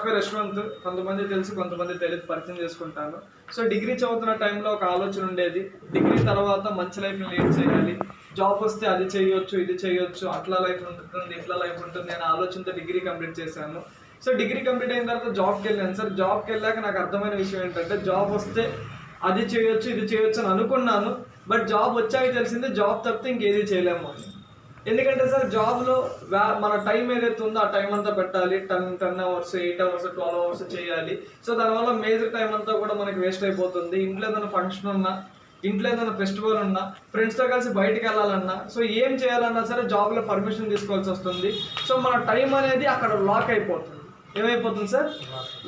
పేరు యశ్వంత్. కొంతమంది తెలుసు, కొంతమంది తెలియదు, పరిచయం చేసుకుంటాను. సో డిగ్రీ చదువుతున్న టైంలో ఒక ఆలోచన ఉండేది, డిగ్రీ తర్వాత మంచి లైఫ్ని లీడ్ చేయాలి, జాబ్ వస్తే అది చేయొచ్చు, ఇది చేయొచ్చు, అట్లా లైఫ్ ఉంటుంది, ఇట్లా లైఫ్ ఉంటుంది అనే ఆలోచనతో డిగ్రీ కంప్లీట్ చేశాను. సో డిగ్రీ కంప్లీట్ అయిన తర్వాత జాబ్కి వెళ్ళాను సార్. జాబ్కి వెళ్ళాక నాకు అర్థమైన విషయం ఏంటంటే, జాబ్ వస్తే అది చేయొచ్చు, ఇది చేయొచ్చు అని అనుకున్నాను. బట్ జాబ్ వచ్చాక తెలిసింది జాబ్ తప్పితే ఇంకేది చేయలేము. ఎందుకంటే సార్ జాబ్లో మన టైం ఏదైతే ఉందో ఆ టైం అంతా పెట్టాలి. 10 అవర్స్, 8 అవర్స్, 12 అవర్స్ చేయాలి. సో దానివల్ల మేజర్ టైం అంతా కూడా మనకి వేస్ట్ అయిపోతుంది. ఇంట్లో ఏదైనా ఫంక్షన్ ఉన్నా, ఇంట్లో ఏదైనా ఫెస్టివల్ ఉన్నా, ఫ్రెండ్స్తో కలిసి బయటికి వెళ్ళాలన్నా, సో ఏం చేయాలన్నా సరే జాబ్లో పర్మిషన్ తీసుకోవాల్సి వస్తుంది. సో మన టైం అనేది అక్కడ లాక్ అయిపోతుంది. ఏమైపోతుంది సార్?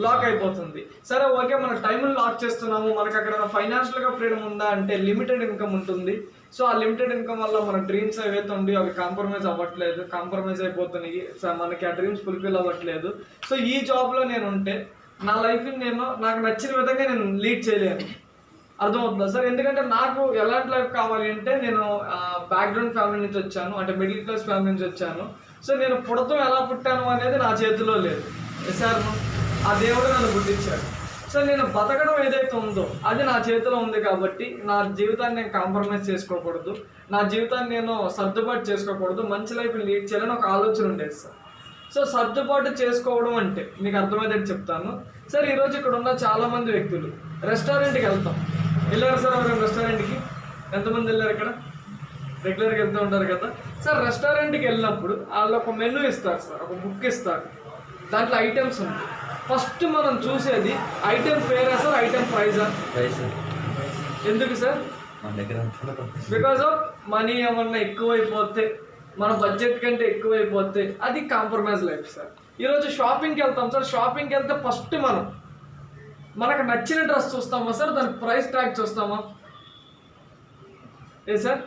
లాక్ అయిపోతుంది. సరే ఓకే, మన టైంని లాక్ చేస్తున్నాము, మనకు అక్కడ ఫైనాన్షియల్గా ఫ్రీడమ్ ఉందా అంటే లిమిటెడ్ ఇన్కమ్ ఉంటుంది. సో ఆ లిమిటెడ్ ఇన్కమ్ వల్ల మన డ్రీమ్స్ ఏవైతే ఉండి అవి కాంప్రమైజ్ అవ్వట్లేదు, కాంప్రమైజ్ అయిపోతున్నాయి. మనకి ఆ డ్రీమ్స్ ఫుల్ఫిల్ అవ్వట్లేదు. సో ఈ జాబ్లో నేను ఉంటే నా లైఫ్ని నాకు నచ్చిన విధంగా నేను లీడ్ చేయలేను. అర్థమవుతుందా సార్? ఎందుకంటే నాకు ఎలాంటి లైఫ్ కావాలి అంటే, నేను బ్యాక్గ్రౌండ్ ఫ్యామిలీ నుంచి వచ్చాను, అంటే మిడిల్ క్లాస్ ఫ్యామిలీ నుంచి వచ్చాను. సో నేను పుడతం ఎలా పుట్టాను అనేది నా చేతిలో లేదు సార్, ఆ దేవుడు నన్ను పుట్టించాడు. సో నేను బతకడం ఏదైతే ఉందో అది నా చేతిలో ఉంది కాబట్టి నా జీవితాన్ని నేను కాంప్రమైజ్ చేసుకోకూడదు, నా జీవితాన్ని నేను సర్దుబాటు చేసుకోకూడదు, మంచి లైఫ్ లీడ్ చేయాలని ఒక ఆలోచన ఉండేది సార్. సో సర్దుబాటు చేసుకోవడం అంటే మీకు అర్థమయ్యేది చెప్తాను సార్. ఈరోజు ఇక్కడ ఉన్న చాలామంది వ్యక్తులు రెస్టారెంట్కి వెళ్తాం. వెళ్ళారు సార్ ఎవరైనా రెస్టారెంట్కి? ఎంతమంది వెళ్ళారు? ఇక్కడ రెగ్యులర్గా వెళ్తూ ఉంటారు కదా సార్. రెస్టారెంట్కి వెళ్ళినప్పుడు వాళ్ళు ఒక మెనూ ఇస్తారు సార్, ఒక బుక్ ఇస్తారు, దాంట్లో ఐటమ్స్ ఉంటాయి. ఫస్ట్ మనం చూసేది ఐటెం పేరా సార్, ఐటెం ప్రైజా? ఎందుకు సార్? బికాజ్ ఆఫ్ మనీ ఏమన్నా ఎక్కువైపోతే, మన బడ్జెట్ కంటే ఎక్కువైపోతే అది కాంప్రమైజ్ లైఫ్ సార్. ఈరోజు షాపింగ్కి వెళ్తాం సార్. షాపింగ్కి వెళ్తే ఫస్ట్ మనకు నచ్చిన డ్రెస్ చూస్తామా సార్, దాని ప్రైస్ ట్యాగ్ చూస్తామా? ఏ సార్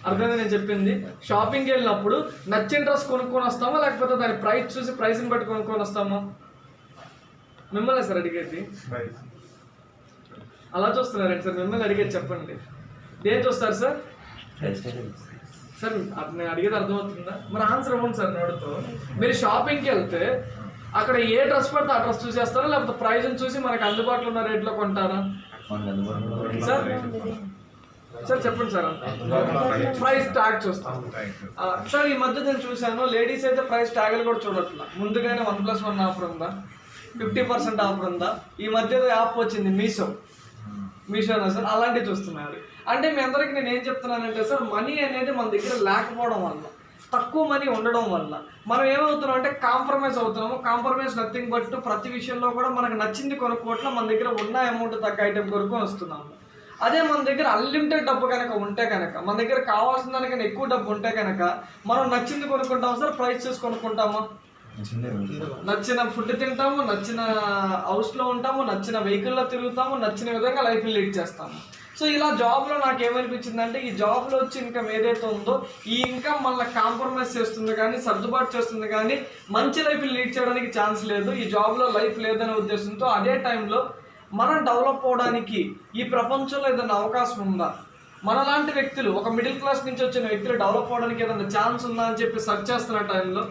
అర్థమైంది నేను చెప్పింది? షాపింగ్కి వెళ్ళినప్పుడు నచ్చిన డ్రెస్ కొనుక్కొని వస్తామా, లేకపోతే దాని ప్రైస్ చూసి ప్రైస్ని బట్టి కొనుక్కొని వస్తామా? మిమ్మల్ని సార్ అడిగేది, అలా చూస్తున్నారండి సార్? మిమ్మల్ని అడిగేది చెప్పండి, ఏం చూస్తారు సార్? సార్ నేను అడిగేది అర్థమవుతుందా? మరి ఆన్సర్ ఇవ్వండి సార్. నోడుతో మీరు షాపింగ్కి వెళ్తే అక్కడ ఏ డ్రెస్ పడితే ఆ డ్రెస్ చూసేస్తారా, లేకపోతే ప్రైజ్ని చూసి మనకు అందుబాటులో ఉన్న రేట్లో కొంటారా సార్? సార్ చెప్పండి సార్. ప్రైస్ ట్యాగ్ చూస్తాం సార్. ఈ మధ్య నేను చూశాను, లేడీస్ అయితే ప్రైస్ ట్యాగ్లు కూడా చూడట్లా. ముందుగానే 1+1 ఆఫర్ ఉందా, 50% ఆఫర్ ఉందా, ఈ మధ్య యాప్ వచ్చింది మీషోనా సార్, అలాంటివి చూస్తున్నారు. అంటే మీ అందరికి నేను ఏం చెప్తున్నానంటే సార్, మనీ అనేది మన దగ్గర లేకపోవడం వల్ల, తక్కువ మనీ ఉండడం వల్ల మనం ఏమవుతున్నాం అంటే కాంప్రమైజ్ అవుతున్నాము. కాంప్రమైజ్ నథింగ్ బట్ ప్రతి విషయంలో కూడా మనకు నచ్చింది కొనుక్కోవట్ల, మన దగ్గర ఉన్న అమౌంట్ తగ్గ ఐటెం కొనుక్కొని వస్తున్నాము. అదే మన దగ్గర అన్లిమిటెడ్ డబ్బు కనుక ఉంటే కనుక, మన దగ్గర కావాల్సిన దానికన్నా ఎక్కువ డబ్బు ఉంటే కనుక మనం నచ్చింది కొనుక్కుంటాము సార్. ప్రైస్ చూసి కొనుక్కుంటామా? నచ్చిన ఫుడ్ తింటాము, నచ్చిన హౌస్లో ఉంటాము, నచ్చిన వెహికల్లో తిరుగుతాము, నచ్చిన విధంగా లైఫ్ లీడ్ చేస్తాము. సో ఇలా జాబ్లో నాకు ఏమనిపించింది అంటే, ఈ జాబ్లో వచ్చి ఇన్కమ్ ఏదైతే ఉందో ఈ ఇన్కమ్ మనల్ని కాంప్రమైజ్ చేస్తుంది కానీ, సర్దుబాటు చేస్తుంది కానీ మంచి లైఫ్ లీడ్ చేయడానికి ఛాన్స్ లేదు. ఈ జాబ్లో లైఫ్ లేదనే ఉద్దేశంతో అదే టైంలో మనం డెవలప్ అవడానికి ఈ ప్రపంచంలో ఏదైనా అవకాశం ఉందా, మనలాంటి వ్యక్తులు, ఒక మిడిల్ క్లాస్ నుంచి వచ్చిన వ్యక్తులు డెవలప్ అవడానికి ఏదైనా ఛాన్స్ ఉందా అని చెప్పి సెర్చ్ చేస్తున్న టైంలో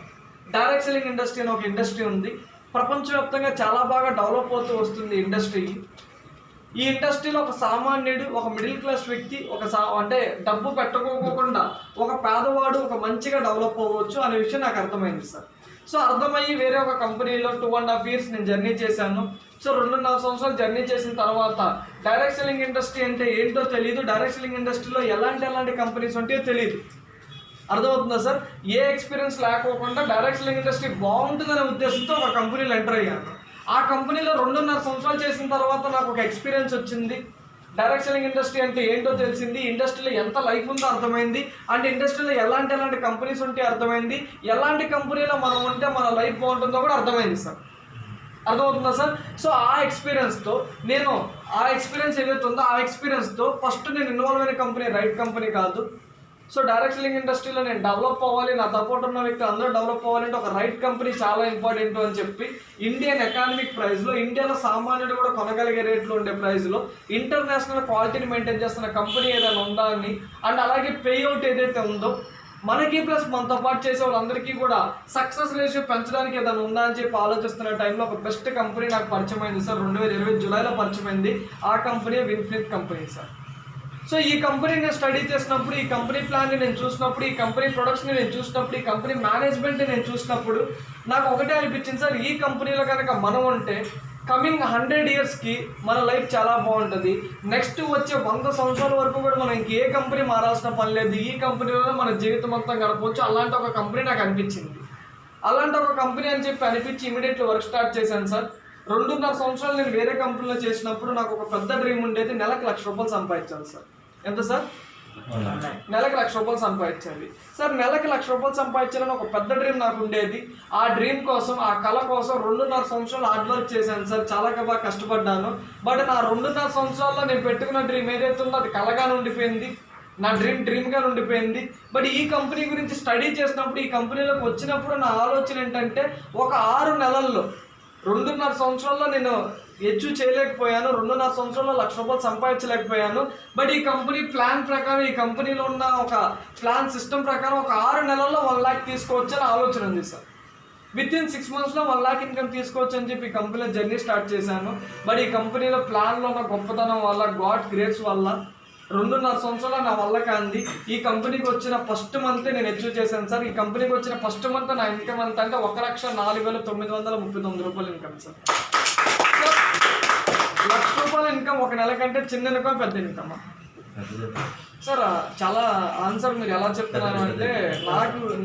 డైరెక్ట్ సెల్లింగ్ ఇండస్ట్రీ అని ఒక ఇండస్ట్రీ ఉంది. ప్రపంచవ్యాప్తంగా చాలా బాగా డెవలప్ అవుతూ వస్తుంది ఇండస్ట్రీ. ఈ ఇండస్ట్రీలో ఒక సామాన్యుడు, ఒక మిడిల్ క్లాస్ వ్యక్తి, అంటే డబ్బు పెట్టుకోకుండా ఒక పేదవాడు ఒక మంచిగా డెవలప్ అవ్వచ్చు అనే విషయం నాకు అర్థమైంది సార్. సో అర్థమయ్యి వేరే ఒక కంపెనీలో 2.5 years నేను జర్నీ చేశాను. సో 2.5 సంవత్సరాలు జర్నీ చేసిన తర్వాత డైరెక్ట్ సెల్లింగ్ ఇండస్ట్రీ అంటే ఏంటో తెలియదు, డైరెక్ట్ సెల్లింగ్ ఇండస్ట్రీలో ఎలాంటి కంపెనీస్ ఉంటాయో తెలియదు. అర్థమవుతుందా సార్? ఏ ఎక్స్పీరియన్స్ లేకోకుండా డైరెక్ట్ సెల్లింగ్ ఇండస్ట్రీ బాగుంటుందనే ఉద్దేశంతో ఒక కంపెనీలో ఎంటర్ అయ్యాను. ఆ కంపెనీలో 2.5 సంవత్సరాలు చేసిన తర్వాత నాకు ఒక ఎక్స్పీరియన్స్ వచ్చింది. డైరెక్ట్ సెల్లింగ్ ఇండస్ట్రీ అంటే ఏంటో తెలిసింది, ఇండస్ట్రీలో ఎంత లైఫ్ ఉందో అర్థమైంది, అంటే ఇండస్ట్రీలో ఎలాంటి కంపెనీస్ ఉంటే అర్థమైంది, ఎలాంటి కంపెనీలో మనం ఉంటే మన లైఫ్ బాగుంటుందో కూడా అర్థమైంది సార్. అర్థమవుతుందా సార్? సో ఆ ఎక్స్పీరియన్స్తో ఆ ఎక్స్పీరియన్స్ ఏదైతే ఉందో ఆ ఎక్స్పీరియన్స్తో ఫస్ట్ నేను ఇన్వాల్వ్ అయిన కంపెనీ రైట్ కంపెనీ కాదు. సో డైరెక్ట్ సెల్లింగ్ ఇండస్ట్రీలో నేను డెవలప్ అవ్వాలి, నా సపోర్ట్ ఉన్న వ్యక్తులు అందరూ డెవలప్ అవ్వాలంటే ఒక రైట్ కంపెనీ చాలా ఇంపార్టెంట్ అని చెప్పి ఇండియన్ ఎకానమిక్ ప్రైస్లో, ఇండియాలో సామాన్యుడు కూడా కొనగలిగే రేట్లో ఉండే ప్రైస్లో ఇంటర్నేషనల్ క్వాలిటీని మెయింటైన్ చేస్తున్న కంపెనీ ఏదైనా ఉందా అని, అండ్ అలాగే పేఅవుట్ ఏదైతే ఉందో మనకి ప్లస్ మనతో పాటు చేసే వాళ్ళందరికీ కూడా సక్సెస్ రేషియో పెంచడానికి ఏదైనా ఉందా అని చెప్పి ఆలోచిస్తున్న టైంలో ఒక బెస్ట్ కంపెనీ నాకు పరిచయం అయింది సార్. 2020 జూలైలో పరిచయం అయింది. ఆ కంపెనీ విన్ఫ్లిత్ కంపెనీ సార్. సో ఈ కంపెనీ నేను స్టడీ చేసినప్పుడు, ఈ కంపెనీ ప్లాన్ని నేను చూసినప్పుడు, ఈ కంపెనీ ప్రొడక్ట్స్ని నేను చూసినప్పుడు, ఈ కంపెనీ మేనేజ్మెంట్ని నేను చూసినప్పుడు నాకు ఒకటే అనిపించింది సార్, ఈ కంపెనీలో కనుక మనం ఉంటే కమింగ్ 100 yearsకి మన లైఫ్ చాలా బాగుంటుంది. నెక్స్ట్ వచ్చే 100 సంవత్సరాల వరకు కూడా మనం ఇంకే కంపెనీ మారాల్సిన పని లేదు. ఈ కంపెనీలో మన జీవితం మొత్తం గడపవచ్చు. అలాంటి ఒక కంపెనీ నాకు అనిపించింది. అలాంటి ఒక కంపెనీ అని చెప్పి అనిపించి ఇమీడియట్లీ వర్క్ స్టార్ట్ చేశాను సార్. 2.5 సంవత్సరాలు నేను వేరే కంపెనీలో చేసినప్పుడు నాకు ఒక పెద్ద డ్రీమ్ ఉండేది, నెలకు ₹1,00,000 సంపాదించాలి సార్. ఎంత సార్? నెలకు ₹1,00,000 సంపాదించాలి సార్. నెలకు ₹1,00,000 సంపాదించాలని ఒక పెద్ద డ్రీమ్ నాకు ఉండేది. ఆ డ్రీమ్ కోసం, ఆ కళ కోసం 2.5 సంవత్సరాలు హార్డ్ వర్క్ చేశాను సార్. చాలా బాగా కష్టపడ్డాను. బట్ నా 2.5 సంవత్సరాల్లో నేను పెట్టుకున్న డ్రీమ్ ఏదైతే ఉందో అది కళగా ఉండిపోయింది. నా డ్రీమ్గా ఉండిపోయింది. బట్ ఈ కంపెనీ గురించి స్టడీ చేసినప్పుడు, ఈ కంపెనీలోకి వచ్చినప్పుడు నా ఆలోచన ఏంటంటే, ఒక 6 నెలల్లో 2.5 సంవత్సరాల్లో నేను అచీవ్ చేయలేకపోయాను. 2.5 సంవత్సరాల్లో ₹1,00,000 సంపాదించలేకపోయాను. బట్ ఈ కంపెనీ ప్లాన్ ప్రకారం, ఈ కంపెనీలో ఉన్న ఒక ప్లాన్ సిస్టమ్ ప్రకారం ఒక 6 నెలల్లో 1 lakh తీసుకోవచ్చు అని ఆలోచన ఉంది సార్. వితిన్ 6 monthsలో 1 lakh ఇన్కమ్ తీసుకోవచ్చు అని చెప్పి ఈ కంపెనీలో జర్నీ స్టార్ట్ చేశాను. బట్ ఈ కంపెనీలో ప్లాన్లో ఉన్న గొప్పతనం వల్ల, గాడ్ గ్రేట్స్ వల్ల 2.5 సంవత్సరాలు నా వల్ల కాంది. ఈ కంపెనీకి వచ్చిన ఫస్ట్ మంత్ నేను అచీవ్ చేశాను సార్. ఈ కంపెనీకి వచ్చిన ఫస్ట్ మంత్ నా ఇన్కమ్ ఎంత అంటే ₹1,04,939 ఇన్కమ్ సార్. ₹1,00,000 ఇన్కమ్ ఒక నెల కంటే చిన్న ఇన్కమ్, పెద్ద ఇన్కమ్ సార్. చాలా ఆన్సర్ మీరు ఎలా చెప్తున్నారు అంటే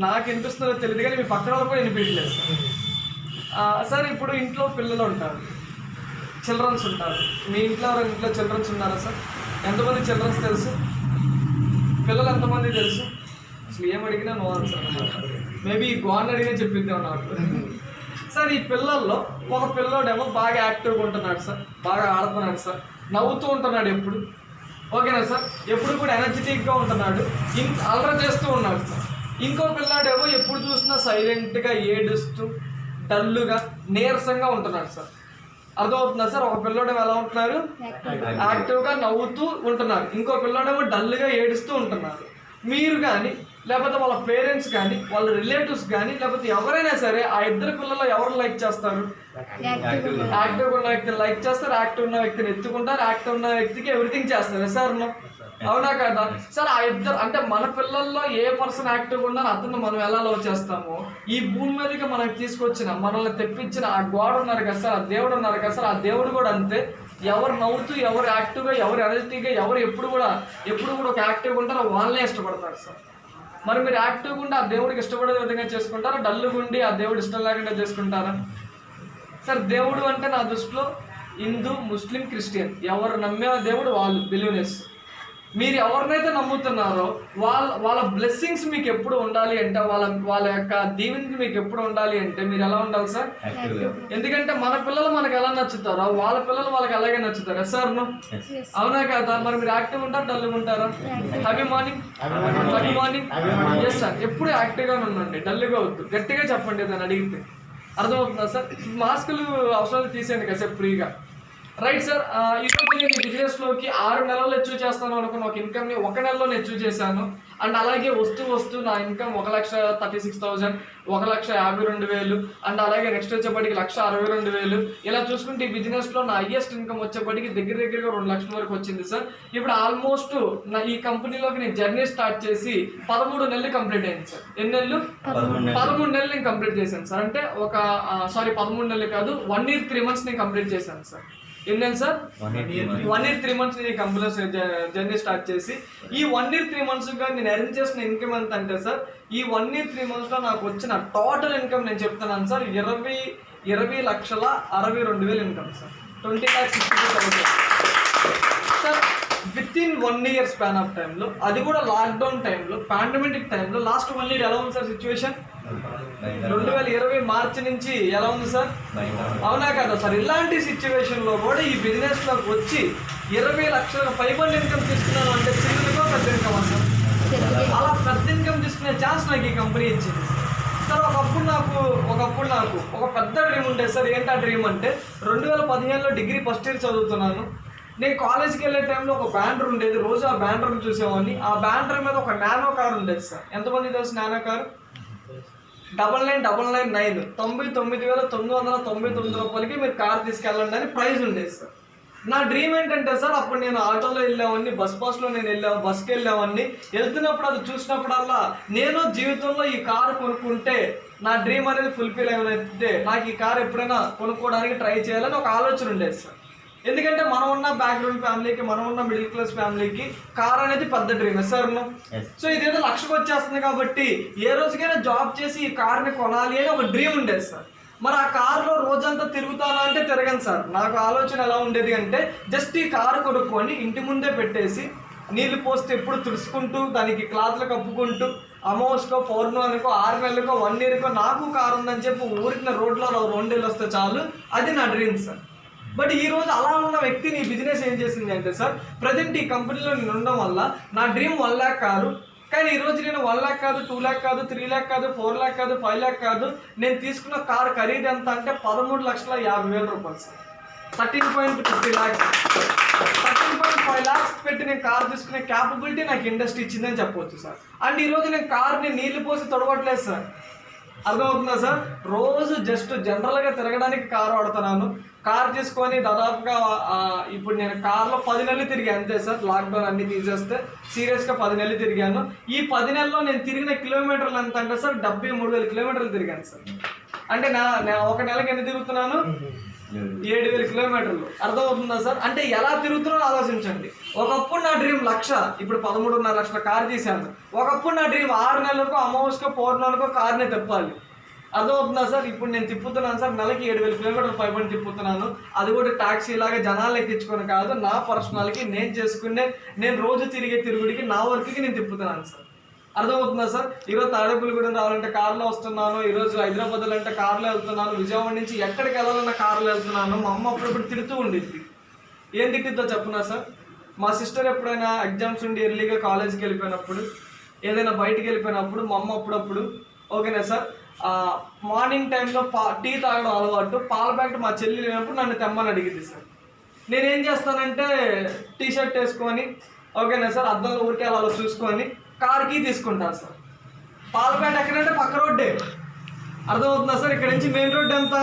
నాకు వినిపిస్తుందో తెలియదు, కానీ మీ పక్కన వాళ్ళు కూడా వినిపించలేదు సార్. ఇప్పుడు ఇంట్లో పిల్లలు ఉంటారు, చిల్డ్రన్స్ ఉంటారు. మీ ఇంట్లో చిల్డ్రన్స్ ఉన్నారా సార్? ఎంతమంది చిల్డ్రన్స్ తెలుసు? పిల్లలు ఎంతమంది తెలుసు? అసలు ఏం అడిగినా నో ఆన్సర్. మేబీ గోన్ అడిగినా చెప్పిద్దాం నాకు సార్. ఈ పిల్లల్లో ఒక పిల్లోడేమో బాగా యాక్టివ్గా ఉంటున్నాడు సార్, బాగా ఆడుతున్నాడు సార్, నవ్వుతూ ఉంటున్నాడు ఎప్పుడు, ఓకేనా సార్? ఎప్పుడు కూడా ఎనర్జెటిక్గా ఉంటున్నాడు, అల్లరి చేస్తూ ఉన్నాడు సార్. ఇంకో పిల్లాడేమో ఎప్పుడు చూసినా సైలెంట్గా ఏడుస్తూ, డల్లుగా, నీరసంగా ఉంటున్నాడు సార్. అర్థమవుతుందా సార్? ఒక పిల్లోడేమో ఎలా ఉంటున్నారు? యాక్టివ్గా నవ్వుతూ ఉంటున్నారు. ఇంకో పిల్లోడేమో డల్గా ఏడుస్తూ ఉంటున్నారు. మీరు కానీ, లేకపోతే వాళ్ళ పేరెంట్స్ కానీ, వాళ్ళ రిలేటివ్స్ కానీ, లేకపోతే ఎవరైనా సరే ఆ ఇద్దరు పిల్లల్లో ఎవరు లైక్ చేస్తారు? యాక్టివ్గా ఉన్న వ్యక్తిని లైక్ చేస్తారు, యాక్టివ్ ఉన్న వ్యక్తిని ఎత్తుకుంటారు, యాక్టివ్ ఉన్న వ్యక్తికి ఎవ్రీథింగ్ చేస్తారు సార్. అవునా కదా సార్? ఆ ఇద్దరు అంటే మన పిల్లల్లో ఏ పర్సన్ యాక్టివ్గా ఉన్నారో అతను మనం ఎలా లవ్ చేస్తామో, ఈ భూమి మీదకి మనకి తీసుకొచ్చిన, మనల్ని తెప్పించిన ఆ గాడ్ ఉన్నారు కదా సార్, ఆ దేవుడు ఉన్నారు కదా సార్, ఆ దేవుడు కూడా అంతే. ఎవరు నవ్వుతూ, ఎవరు యాక్టివ్గా, ఎవరు ఎనర్జెటిక్గా, ఎవరు ఎప్పుడు కూడా ఒక యాక్టివ్గా ఉంటారో వాళ్ళనే ఇష్టపడతారు సార్. మరి మీరు యాక్టివ్గా ఉండి ఆ దేవుడికి ఇష్టపడే విధంగా చేసుకుంటారా? డల్లుగా ఉండి ఆ దేవుడు ఇష్టం లేకుండా చేసుకుంటారా సార్? దేవుడు అంటే నా దృష్టిలో హిందూ, ముస్లిం, క్రిస్టియన్ ఎవరు నమ్మే దేవుడు వాళ్ళు బిలీవ్నెస్. మీరు ఎవరినైతే నమ్ముతున్నారో వాళ్ళ బ్లెస్సింగ్స్ మీకు ఎప్పుడు ఉండాలి అంటే, వాళ్ళ యొక్క దీవెనలు మీకు ఎప్పుడు ఉండాలి అంటే మీరు ఎలా ఉండాలి సార్? ఎందుకంటే మన పిల్లలు మనకు ఎలా నచ్చుతారో వాళ్ళ పిల్లలు వాళ్ళకి అలాగే నచ్చుతారా సార్? అవునా కదా? మరి మీరు యాక్టివ్ ఉంటారా, డల్గా ఉంటారా? Happy morning, happy morning. Yes sir. ఎప్పుడు యాక్టివ్గా ఉండండి, డల్గా వద్దు. గట్టిగా చెప్పండి ఏదైనా అడిగితే. అర్థమవుతుందా సార్? మాస్కులు అవసరాలు తీసేయండి కదా సార్ ఫ్రీగా. Right sir. ఈరోజు నేను బిజినెస్లోకి 6 నెలల్లో అచీవ్ చేస్తాను అనుకున్న ఒక ఇన్కమ్ని 1 నెలలో అచీవ్ చేశాను. అండ్ అలాగే వస్తూ నా ఇన్కమ్ 1,36,000, 1,52,000 అండ్ అలాగే నెక్స్ట్ వచ్చేప్పటికి 1,62,000. ఇలా చూసుకుంటే ఈ బిజినెస్లో నా హైయెస్ట్ ఇన్కమ్ వచ్చేప్పటికి దగ్గరగా 2 లక్షల వరకు వచ్చింది సార్. ఇప్పుడు ఆల్మోస్ట్ ఈ కంపెనీలోకి నేను జర్నీ స్టార్ట్ చేసి 13 నెలలు కంప్లీట్ అయింది సార్. ఎన్ని నెలలు? 13 నెలలు నేను కంప్లీట్ చేశాను సార్. అంటే 13 నెలలు కాదు, 1 year 3 months నేను కంప్లీట్ చేశాను సార్. ఎన్ని సార్? 1 year 3 months నేను కంపెనీలో జర్నీ స్టార్ట్ చేసి ఈ 1 year 3 months నేను ఎర్న్ చేసిన ఇన్కమ్ ఎంత అంటే సార్, ఈ 1 year 3 monthsలో నాకు వచ్చిన టోటల్ ఇన్కమ్ నేను చెప్తున్నాను sir, 20,62,000 income sir. 20,62,000 sir. Within 1 year span of టైంలో, అది కూడా లాక్డౌన్ టైంలో, పాండమిక్ టైంలో. లాస్ట్ 1 year ఎలా ఉంది సార్ సిచ్యువేషన్? 2020 మార్చి నుంచి ఎలా ఉంది సార్? అవునా కదా సార్? ఇలాంటి సిచ్యువేషన్లో కూడా ఈ బిజినెస్లోకి వచ్చి 20 లక్షల పైబడి ఇన్కమ్ తీసుకున్నాను అంటే చిన్నగా పెద్ద ఇన్కమ్ సార్. అలా పెద్ద ఇన్కమ్ తీసుకునే ఛాన్స్ నాకు ఈ కంపెనీ ఇచ్చింది సార్. ఒకప్పుడు నాకు ఒక పెద్ద డ్రీమ్ ఉండేది సార్. ఏంటి ఆ డ్రీమ్ అంటే, 2015లో డిగ్రీ ఫస్ట్ ఇయర్ చదువుతున్నాను. నేను కాలేజ్కి వెళ్ళే టైంలో ఒక బ్యానర్ ఉండేది, రోజు ఆ బ్యానర్ చూసేవాడిని. ఆ బ్యానర్ మీద ఒక నానో కార్ ఉండేది సార్. ఎంతమంది తెలుసు నానో కారు? 9999 99,999 రూపాయలకి మీరు కార్ తీసుకెళ్ళండి అని ప్రైజ్ ఉండేది సార్. నా డ్రీమ్ ఏంటంటే సార్, అప్పుడు నేను ఆటోలో వెళ్ళేవాడిని, బస్లో నేను బస్కి వెళ్ళేవాడిని. వెళ్తున్నప్పుడు అది చూసినప్పుడల్లా నేను జీవితంలో ఈ కారు కొనుక్కుంటే నా డ్రీమ్ అనేది ఫుల్ఫిల్ అయినట్టే, నాకు ఈ కార్ ఎప్పుడైనా కొనుక్కోవడానికి ట్రై చేయాలని ఒక ఆలోచన ఉండేది సార్. ఎందుకంటే మనం ఉన్న బ్యాక్గ్రౌండ్ ఫ్యామిలీకి, మనం ఉన్న మిడిల్ క్లాస్ ఫ్యామిలీకి కార్ అనేది పెద్ద డ్రీమ్ సార్. సో ఇదేదో లక్షకు వచ్చేస్తుంది కాబట్టి ఏ రోజుకైనా జాబ్ చేసి ఈ కార్ని కొనాలి అని ఒక డ్రీమ్ ఉండేది సార్. మరి ఆ కారులో రోజంతా తిరుగుతానా అంటే తిరగను సార్. నాకు ఆలోచన ఎలా ఉండేది అంటే, జస్ట్ ఈ కారు కొనుక్కొని ఇంటి ముందే పెట్టేసి నీళ్లు పోస్తే ఎప్పుడు తుడుచుకుంటూ దానికి క్లాత్లు కప్పుకుంటూ అమావాస్కో పౌర్ణమికో 6 నెలలకో 1 ఇయర్కో నాకు కారు ఉందని చెప్పి ఊరికి రోడ్లో 2 నెలలు వస్తే చాలు, అది నా డ్రీమ్ సార్. బట్ ఈ రోజు అలా ఉన్న వ్యక్తి నీ బిజినెస్ ఏం చేసింది అంటే సార్, ప్రజెంట్ ఈ కంపెనీలో నేను ఉండడం వల్ల నా డ్రీమ్ 1 lakh కారు, కానీ ఈరోజు నేను 1 lakh కాదు, 2 lakh కాదు, 3 lakh కాదు, 4 lakh కాదు, 5 lakh కాదు, నేను తీసుకున్న కారు ఖరీదు ఎంత అంటే 13,50,000 రూపాయలు సార్. 13.50 lakhs, 13.5 lakhs పెట్టి నేను కారు తీసుకునే క్యాపబిలిటీ నాకు ఇండస్ట్రీ ఇచ్చిందని చెప్పవచ్చు సార్. అండ్ ఈరోజు నేను కార్ని నీళ్లు పోసి తొడగట్లేదు సార్. అర్థమవుతుందా సార్? రోజు జస్ట్ జనరల్గా తిరగడానికి కారు వాడుతున్నాను. కార్ తీసుకొని దాదాపుగా ఇప్పుడు నేను కార్లో 10 నెలలు తిరిగాను అంతే సార్. లాక్డౌన్ అన్ని తీసేస్తే సీరియస్గా 10 నెలలు తిరిగాను. ఈ 10 నెలల్లో నేను తిరిగిన కిలోమీటర్లు ఎంత అంటే సార్ 73,000 కిలోమీటర్లు తిరిగాను సార్. అంటే ఒక నెలకి ఎన్ని తిరుగుతున్నాను? 7,000 కిలోమీటర్లు. అర్థమవుతుందా సార్? అంటే ఎలా తిరుగుతున్నానో ఆలోచించండి. ఒకప్పుడు నా డ్రీమ్ 1,00,000, ఇప్పుడు 13.5 లక్షల కారు తీశాను. ఒకప్పుడు నా డ్రీమ్ 6 నెలలకు అమావాస్కో పౌర్ణమికో కార్ని తిప్పాలి. అర్థమవుతుందా సార్? ఇప్పుడు నేను తిప్పుతున్నాను సార్, నెలకి 7,000 కిలోమీటర్లు పైబడి తిప్పుతున్నాను. అది కూడా టాక్సీ లాగా జనాలు ఎక్కించుకొని కాదు, నా పర్సనల్కి నేను చేసుకునే, నేను రోజు తిరిగే తిరుగుడికి నా వర్క్కి నేను తిప్పుతున్నాను సార్. అర్థమవుతుందా సార్? ఈరోజు తాడేపల్లిగూడెం రావాలంటే కార్లో వస్తున్నాను, ఈరోజు హైదరాబాద్లో అంటే కార్లో వెళ్తున్నాను, విజయవాడ నుంచి ఎక్కడికి వెళ్ళాలన్నా కార్లో వెళ్తున్నాను. మా అమ్మ అప్పుడప్పుడు తిడుతూ ఉండిద్ది. ఏం తిట్టిద్దో చెప్పునా సార్? మా సిస్టర్ ఎప్పుడైనా ఎగ్జామ్స్ ఉండి ఎర్లీగా కాలేజీకి వెళ్ళిపోయినప్పుడు, ఏదైనా బయటికి వెళ్ళిపోయినప్పుడు మా అమ్మ అప్పుడప్పుడు ఓకేనా సార్ మార్నింగ్ టైంలో టీ తాగడం అలవాటు, పాల ప్యాకెట్ మా చెల్లి లేనప్పుడు నన్ను తెమ్మని అడిగింది సార్. నేనేం చేస్తానంటే టీ షర్ట్ వేసుకొని ఓకేనా సార్ అద్దంలో ఊరికే అలా చూసుకొని కార్కి తీసుకుంటాను సార్. పాల ప్యాకెట్ ఎక్కడంటే పక్క రోడ్డే. అర్థమవుతుందా సార్? ఇక్కడ నుంచి మెయిన్ రోడ్ ఎంత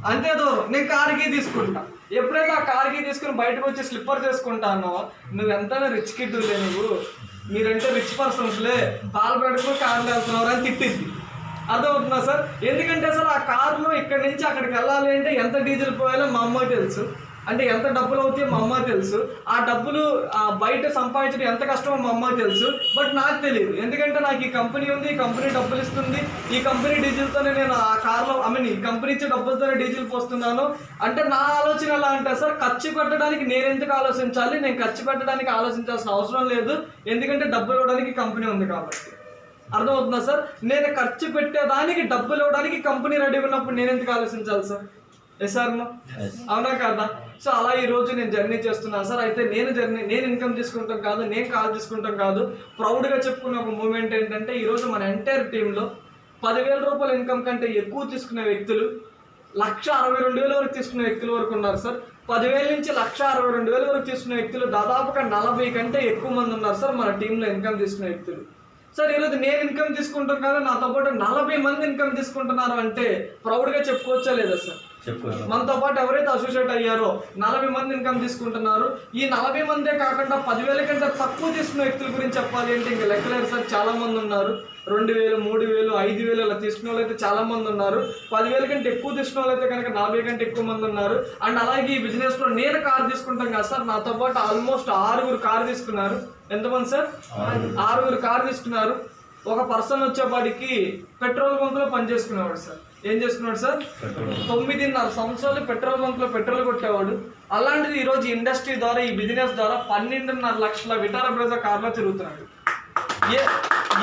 అంతే దూరం, నేను కార్కి తీసుకుంటా. ఎప్పుడైతే ఆ కార్కి తీసుకుని బయటకు వచ్చి స్లిప్పర్ చేసుకుంటానో, నువ్వు ఎంత రిచ్ కిడ్డులే, మీరంటే రిచ్ పర్సన్స్లే, పాల ప్యాకెట్ కార్లో వెళ్తున్నావు అని తిట్టింది. అర్థమవుతుందా సార్? ఎందుకంటే సార్ ఆ కారులో ఇక్కడి నుంచి అక్కడికి వెళ్ళాలి అంటే ఎంత డీజిల్ పోయాలో మా అమ్మకి తెలుసు, అంటే ఎంత డబ్బులు అవుతాయో మా అమ్మకి తెలుసు, ఆ డబ్బులు బయట సంపాదించడం ఎంత కష్టమో మా అమ్మకి తెలుసు. బట్ నాకు తెలియదు, ఎందుకంటే నాకు ఈ కంపెనీ ఉంది, ఈ కంపెనీ డబ్బులు ఇస్తుంది, ఈ కంపెనీ డీజిల్తోనే నేను ఆ కార్లో ఈ కంపెనీ ఇచ్చే డబ్బులతోనే డీజిల్ పోస్తున్నాను. అంటే నా ఆలోచన ఎలా అంటే సార్, ఖర్చు పెట్టడానికి నేను ఎందుకు ఆలోచించాలి? నేను ఖర్చు పెట్టడానికి ఆలోచించాల్సిన అవసరం లేదు, ఎందుకంటే డబ్బులు ఇవ్వడానికి కంపెనీ ఉంది కాబట్టి. అర్థమవుతుందా సార్? నేను ఖర్చు పెట్టేదానికి డబ్బులు ఇవ్వడానికి కంపెనీ రెడీ ఉన్నప్పుడు నేను ఎందుకు ఆలోచించాలి సార్? ఎస్ సార్, అవునా కదా? సో అలా ఈరోజు నేను జర్నీ చేస్తున్నాను సార్. అయితే నేను ఇన్కమ్ తీసుకుంటాం కాదు, నేను కాల్ తీసుకుంటాం కాదు, ప్రౌడ్గా చెప్పుకున్న ఒక మూమెంట్ ఏంటంటే, ఈరోజు మన ఎంటైర్ టీంలో 10,000 రూపాయల ఇన్కమ్ కంటే ఎక్కువ తీసుకునే వ్యక్తులు 1,62,000 వరకు తీసుకునే వ్యక్తుల వరకు ఉన్నారు సార్. 10,000 నుంచి 1,62,000 వరకు తీసుకునే వ్యక్తులు దాదాపుగా 40 కంటే ఎక్కువ మంది ఉన్నారు సార్ మన టీంలో ఇన్కమ్ తీసుకునే వ్యక్తులు. సార్ ఈరోజు నేను ఇన్కమ్ తీసుకుంటాను కదా, నాతో పాటు 40 మంది ఇన్కమ్ తీసుకుంటున్నారు అంటే ప్రౌడ్గా చెప్పుకోవచ్చా లేదా సార్? మనతో పాటు ఎవరైతే అసోసియేట్ అయ్యారో 40 మంది ఇన్కమ్ తీసుకుంటున్నారు. ఈ 40 మందే కాకుండా 10,000 కంటే తక్కువ తీసుకున్న వ్యక్తుల గురించి చెప్పాలి అంటే ఇంకా లెక్కలేరు సార్. చాలా మంది ఉన్నారు, 2,000, 3,000, 5,000 అలా తీసుకునే వాళ్ళు అయితే చాలా మంది ఉన్నారు. 10,000 కంటే ఎక్కువ తీసుకునే వాళ్ళు అయితే కనుక 40 కంటే ఎక్కువ మంది ఉన్నారు. అండ్ అలాగే ఈ బిజినెస్ లో నేను కారు తీసుకుంటాం కదా సార్, నాతో పాటు ఆల్మోస్ట్ 6 కారు తీసుకున్నారు. ఎంతమంది సార్? 6 కారు తీసుకున్నారు. ఒక పర్సన్ వచ్చేవాడికి పెట్రోల్ బంక్ లో పనిచేసుకునేవాడు సార్. ఏం చేసుకున్నాడు సార్? 9.5 సంవత్సరాలు పెట్రోల్ బంక్ లో పెట్రోల్ కొట్టేవాడు. అలాంటిది ఈరోజు ఇండస్ట్రీ ద్వారా, ఈ బిజినెస్ ద్వారా 12.5 లక్షల విటారా బ్రెజా కార్లో తిరుగుతున్నాడు.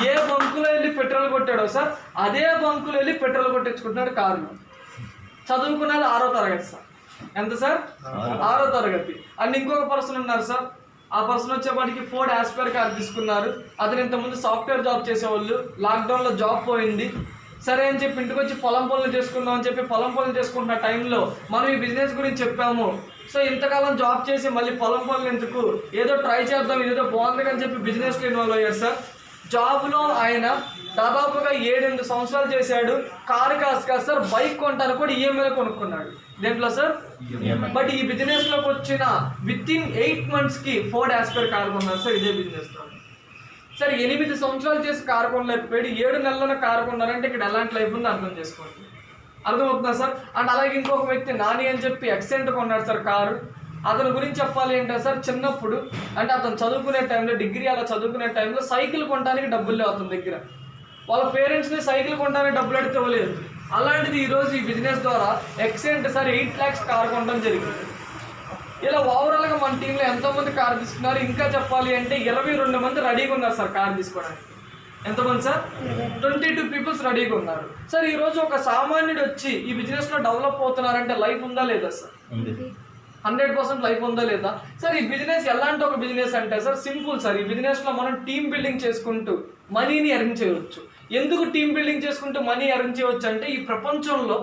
ఏ బంకులో వెళ్ళి పెట్రోల్ కొట్టాడో సార్, అదే బంకులో వెళ్ళి పెట్రోల్ కొట్టించుకుంటున్నాడు కారులో. చదువుకున్నది 6వ తరగతి సార్. ఎంత సార్? 6వ తరగతి. అండ్ ఇంకొక పర్సన్ ఉన్నారు సార్, ఆ పర్సన్ వచ్చేపాటికి ఫోర్డ్ ఆస్పైర్ కార్ తీసుకున్నారు. అతను ఇంతకుముందు సాఫ్ట్వేర్ జాబ్ చేసేవాళ్ళు, లాక్డౌన్లో జాబ్ పోయింది. సరే అని చెప్పి ఇంటికి వచ్చి పొలం పనులు చేసుకుందాం అని చెప్పి పొలం పనులు చేసుకుంటున్న టైంలో మనం ఈ బిజినెస్ గురించి చెప్పాము. సో ఇంతకాలం జాబ్ చేసి మళ్ళీ పొలం పనులు ఎందుకు, ఏదో ట్రై చేద్దాం, ఇదేదో బాగుంది అని చెప్పి బిజినెస్లో ఇన్వాల్వ్ అయ్యారు సార్. జాబ్లో ఆయన దాదాపుగా 7-8 సంవత్సరాలు చేశాడు. కారు కాదు సార్, బైక్ కొంటాను కూడా ఈఎంఐలో కొనుక్కున్నాడు. దేంట్లో సార్? బట్ ఈ బిజినెస్లోకి వచ్చిన విత్-ఇన్ 8 monthsకి ఫోర్డ్ ఆస్పైర్ కారు కొన్నారు సార్. ఇదే బిజినెస్లో సార్ 8 సంవత్సరాలు చేసి కారు కొనలేకపోయాడు, 7 నెలల్లోనే కారు కొన్నారంటే ఇక్కడ ఎలాంటి లైఫ్ ఉందో అర్థం చేసుకోండి. అర్థమవుతుందా సార్? అండ్ అలాగే ఇంకొక వ్యక్తి నాని అని చెప్పి ఎక్సెంట్ కొన్నాడు సార్ కారు. అతని గురించి చెప్పాలి అంటే సార్, చిన్నప్పుడు అంటే అతను చదువుకునే టైంలో, డిగ్రీ అలా చదువుకునే టైంలో సైకిల్ కొనడానికి డబ్బులు లేవు అతని దగ్గర. వాళ్ళ పేరెంట్స్ని సైకిల్ కొనడానికి డబ్బులు అడిగితే ఇవ్వలేదు. అలాంటిది ఈరోజు ఈ బిజినెస్ ద్వారా ఎక్సెంట్ సార్ 8 lakhs కారు కొనడం జరిగింది. ఇలా ఓవరాల్గా మన టీంలో ఎంతోమంది కారు తీసుకున్నారు. ఇంకా చెప్పాలి అంటే 22 మంది రెడీగా ఉన్నారు సార్ కారు తీసుకోవడానికి. ఎంతమంది సార్? 22 people రెడీగా ఉన్నారు సార్. ఈరోజు ఒక సామాన్యుడు వచ్చి ఈ బిజినెస్లో డెవలప్ అవుతున్నారంటే లైఫ్ ఉందా లేదా సార్? 100% లైఫ్ ఉందా లేదా సార్? ఈ బిజినెస్ ఎలాంటి ఒక బిజినెస్ అంటే సార్, సింపుల్ సార్. ఈ బిజినెస్లో మనం టీమ్ బిల్డింగ్ చేసుకుంటూ మనీని ఎర్న్ చేయవచ్చు. ఎందుకు టీమ్ బిల్డింగ్ చేసుకుంటూ మనీ ఎర్న్ చేయవచ్చు అంటే, ఈ ప్రపంచంలో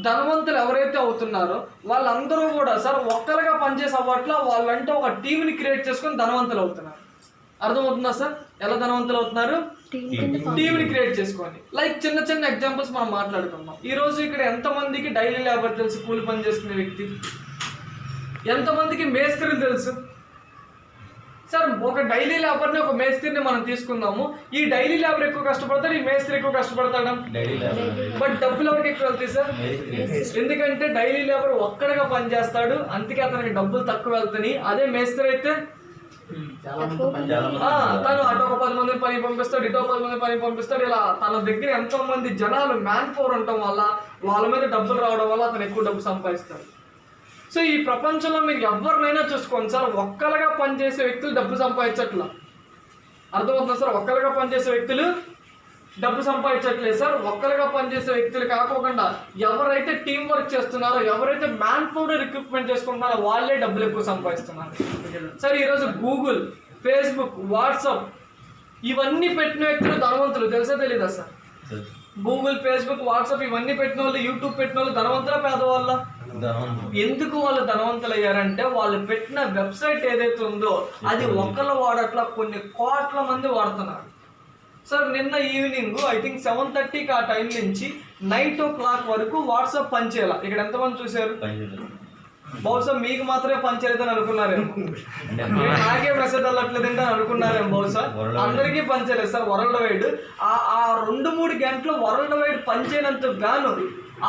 ధనవంతులు ఎవరైతే అవుతున్నారో వాళ్ళందరూ కూడా సార్ ఒక్కరుగా పనిచేసే అవ్వట్లా, వాళ్ళంటే ఒక టీంని క్రియేట్ చేసుకొని ధనవంతులు అవుతున్నారు. అర్థమవుతుందా సార్? ఎలా ధనవంతులు అవుతున్నారు? టీంని క్రియేట్ చేసుకోండి. లైక్ చిన్న చిన్న ఎగ్జాంపుల్స్ మనం మాట్లాడుకుందాం. ఈరోజు ఇక్కడ ఎంతమందికి డైలీ లేబర్ తెలుసు? కూలి పని చేసుకునే వ్యక్తి. ఎంతమందికి మేస్త్రి తెలుసు సార్? ఒక డైలీ లేబర్ని, ఒక మేస్త్రిని మనం తీసుకుందాము. ఈ డైలీ లేబర్ ఎక్కువ కష్టపడతాడు, ఈ మేస్త్రి ఎక్కువ కష్టపడతాడు. బట్ డబ్బులు ఎవరికి ఎక్కువ వెళ్తాయి సార్? ఎందుకంటే డైలీ లేబర్ ఒక్కడిగా పని చేస్తాడు, అందుకే అతనికి డబ్బులు తక్కువ వెళ్తాయి. అదే మేస్త్రి అయితే తను అటు ఒక 10 మందిని పని పంపిస్తాడు, ఇటో 10 మంది పని పంపిస్తాడు. ఇలా తన దగ్గర ఎంతో మంది జనాలు, మ్యాన్ పవర్ ఉండటం వల్ల, వాళ్ళ మీద డబ్బులు రావడం వల్ల అతను ఎక్కువ డబ్బు సంపాదిస్తాడు. సో ఈ ప్రపంచంలో మీరు ఎవరినైనా చూసుకోండి సార్, ఒక్కరుగా పనిచేసే వ్యక్తులు డబ్బు సంపాదించట్లా. అర్థమవుతుందా సార్? ఒక్కరుగా పనిచేసే వ్యక్తులు డబ్బు సంపాదించట్లేదు సార్. ఒక్కరుగా పనిచేసే వ్యక్తులు కాకుండా ఎవరైతే టీం వర్క్ చేస్తున్నారో, ఎవరైతే మ్యాన్ పవర్ రిక్రూట్మెంట్ చేసుకుంటున్నారో వాళ్ళే డబ్బులు ఎక్కువ సంపాదిస్తున్నారు సార్. ఈరోజు గూగుల్, ఫేస్బుక్, వాట్సాప్ ఇవన్నీ పెట్టిన వ్యక్తులు ధనవంతులు. తెలుసా తెలీదా సార్? గూగుల్, ఫేస్బుక్, వాట్సాప్ ఇవన్నీ పెట్టిన వాళ్ళు, యూట్యూబ్ పెట్టిన వాళ్ళు ధనవంతుల, పేదవాళ్ళ? ఎందుకు వాళ్ళు ధనవంతులు అయ్యారంటే, వాళ్ళు పెట్టిన వెబ్సైట్ ఏదైతే ఉందో అది ఒక్కళ్ళు వాడట్లా, కొన్ని కోట్ల మంది వాడుతున్నారు సార్. నిన్న ఈవినింగ్ ఐ థింక్ 7:30కి ఆ టైం నుంచి 9 o'clock వరకు వాట్సాప్ పనిచేయాల. ఇక్కడ ఎంతమంది చూశారు? బహుశా మీకు మాత్రమే పనిచేయలేదని అనుకున్నారేమో, నాకే మెసేజ్ వెళ్ళట్లేదంటే అనుకున్నారేమో. బహుశా అందరికీ పనిచేయలేదు సార్ వరల్డ్ వైడ్. ఆ 2-3 గంటలు వరల్డ్ వైడ్ పనిచేయనందుకు గాను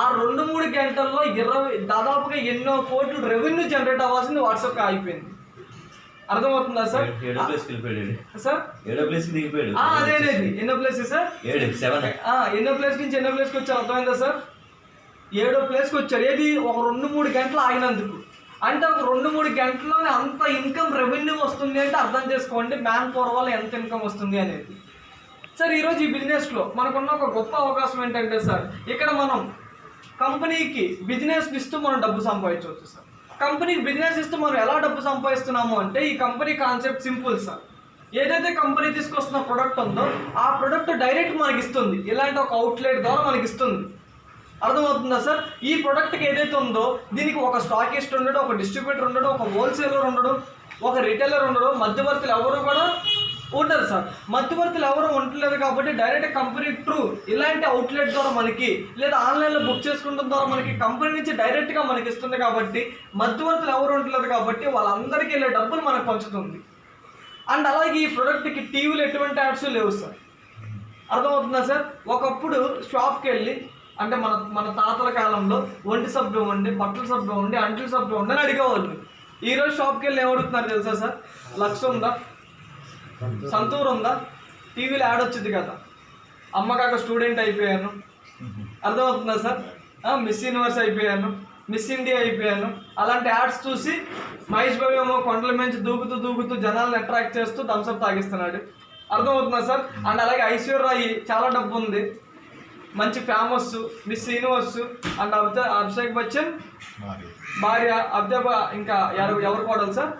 ఆ 2-3 గంటల్లో దాదాపుగా ఎన్నో కోట్లు రెవెన్యూ జనరేట్ అవ్వాల్సింది వాట్సాప్ అయిపోయింది. అర్థమవుతుందా సార్? సార్ అదేనేది ఎన్నో ప్లేస్ సార్? ఎన్నో ప్లేస్ నుంచి ఎన్నో ప్లేస్కి వచ్చారు. అర్థమైందా సార్? 7వ ప్లేస్కి వచ్చారు. ఏది? ఒక 2-3 గంటలు ఆగినందుకు. అంటే ఒక 2-3 గంటల్లోనే అంత ఇన్కమ్, రెవెన్యూ వస్తుంది అంటే అర్థం చేసుకోండి మ్యాన్ పవర్ వల్ల ఎంత ఇన్కమ్ వస్తుంది అనేది సార్. ఈరోజు ఈ బిజినెస్లో మనకున్న ఒక గొప్ప అవకాశం ఏంటంటే సార్, ఇక్కడ మనం కంపెనీకి బిజినెస్ ఇస్తూ మనం డబ్బు సంపాదించవచ్చు సార్. కంపెనీకి బిజినెస్ ఇస్తూ మనం ఎలా డబ్బు సంపాదిస్తున్నాము అంటే, ఈ కంపెనీ కాన్సెప్ట్ సింపుల్ సార్. ఏదైతే కంపెనీ తీసుకొస్తున్న ప్రొడక్ట్ ఉందో ఆ ప్రొడక్ట్ డైరెక్ట్ మనకి ఇస్తుంది, ఇలాంటి ఒక అవుట్లెట్ ద్వారా మనకి ఇస్తుంది. అర్థమవుతుందా సార్? ఈ ప్రొడక్ట్కి ఏదైతే ఉందో దీనికి ఒక స్టాకిస్ట్ ఉండడు, ఒక డిస్ట్రిబ్యూటర్ ఉండడు, ఒక హోల్సేలర్ ఉండడు, ఒక రిటైలర్ ఉండడు, మధ్యవర్తులు ఎవరు కూడా ఉండరు సార్. మధ్యవర్తులు ఎవరు ఉండలేదు కాబట్టి డైరెక్ట్ కంపెనీ త్రూ ఇలాంటి అవుట్లెట్ ద్వారా మనకి, లేదా ఆన్లైన్లో బుక్ చేసుకుంటాం ద్వారా మనకి కంపెనీ నుంచి డైరెక్ట్గా మనకి ఇస్తుంది కాబట్టి మధ్యవర్తులు ఎవరు ఉండలేదు కాబట్టి వాళ్ళందరికీ వెళ్ళే డబ్బులు మనకు పంచుతుంది. అండ్ అలాగే ఈ ప్రోడక్ట్కి టీవీలో ఎటువంటి యాడ్స్ లేవు సార్. అర్థమవుతుందా సార్? ఒకప్పుడు షాప్కి వెళ్ళి, అంటే మన తాతల కాలంలో ఒంటి సబ్బు ఇవ్వండి, బట్టల సబ్బు ఇవ్వండి, అంటుల సబ్బు ఇవ్వండి అని అడిగేవాళ్ళు. ఈరోజు షాప్కి వెళ్ళి ఏమడుగుతున్నారు తెలుసా సార్? లక్ష ఉందా, సంతూర్ ఉందా, టీవీలో యాడ్ వచ్చింది కదా, అమ్మకాక స్టూడెంట్ అయిపోయాను. అర్థమవుతుందా సార్? మిస్ యూనివర్స్ అయిపోయాను, మిస్ ఇండియా అయిపోయాను. అలాంటి యాడ్స్ చూసి మహేష్ బాబు ఏమో కొండల నుంచి దూకుతూ జనాలను అట్రాక్ట్ చేస్తూ థమ్స్అప్ తాగిస్తున్నాడు. అర్థమవుతుందా సార్? అండ్ అలాగే ఐశ్వర్య చాలా డబ్బు ఉంది, మంచి famous, miss universe. And Abhishek Bachchan భార్య ఇంకా ఎవరు కోడలు సార్?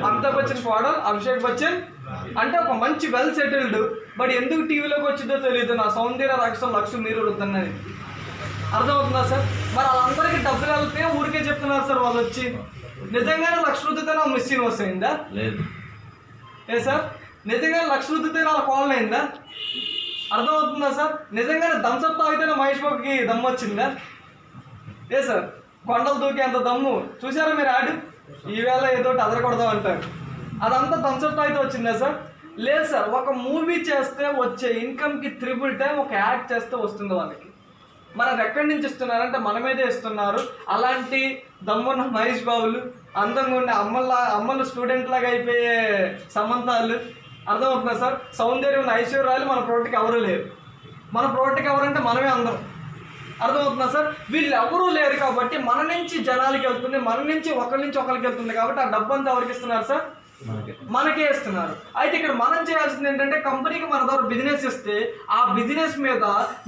అమితాబ్ బచ్చన్ కోడలు అభిషేక్ బచ్చన్. అంటే ఒక మంచి వెల్ సెటిల్డ్ బట్ ఎందుకు టీవీలోకి వచ్చిందో తెలియదు. నా సౌందర్య రక్షణ లక్ష్యం మీరు వద్దన్నది అర్థమవుతుందా సార్? మరి వాళ్ళందరికీ డబ్బులు వెళ్తే ఊరికే చెప్తున్నారు సార్ వాళ్ళు వచ్చి. నిజంగానే లక్ష రుద్దితే నా మిస్ యూనివర్స్ అయిందా? లేదు. ఏ సార్ నిజంగానే లక్ష రుద్దితే నా కోళ్ళ అయిందా? అర్థమవుతుందా సార్? నిజంగానే దంసప్ తాగితేనే మహేష్ బాబుకి దమ్ము వచ్చిందా? ఏ సార్ కొండలు దూకే అంత దమ్ము చూసారా మీరు యాడ్? ఈవేళ ఏదో అదరకూడదాం అంటారు, అదంతా దంసప్ తాగితే వచ్చిందా సార్? లేదు సార్. ఒక మూవీ చేస్తే వచ్చే ఇన్కమ్కి 3 టైం ఒక యాడ్ చేస్తే వస్తుంది వాళ్ళకి. మరి అది ఎక్కడి నుంచి ఇస్తున్నారంటే మన మీదే ఇస్తున్నారు. అలాంటి దమ్మున్న మహేష్ బాబులు, అందంగా ఉండే అమ్మలు స్టూడెంట్ లాగా అయిపోయే సమంతాలు, అర్థమవుతుందా సార్? సౌందర్యం ఉన్న ఐశ్వర్యాలు మన ప్రోడక్ట్కి ఎవరు లేరు. మన ప్రోడక్ట్కి ఎవరంటే మనమే అందరం. అర్థమవుతుందా సార్? వీళ్ళు ఎవరూ లేరు కాబట్టి మన నుంచి జనాలకి వెళ్తుంది, మన నుంచి ఒకరి నుంచి ఒకరికి వెళ్తుంది కాబట్టి ఆ డబ్బు అంతా ఎవరికి ఇస్తున్నారు సార్? మనకే ఇస్తున్నారు. అయితే ఇక్కడ మనం చేయాల్సింది ఏంటంటే కంపెనీకి మన ద్వారా బిజినెస్ ఇస్తే ఆ బిజినెస్ మీద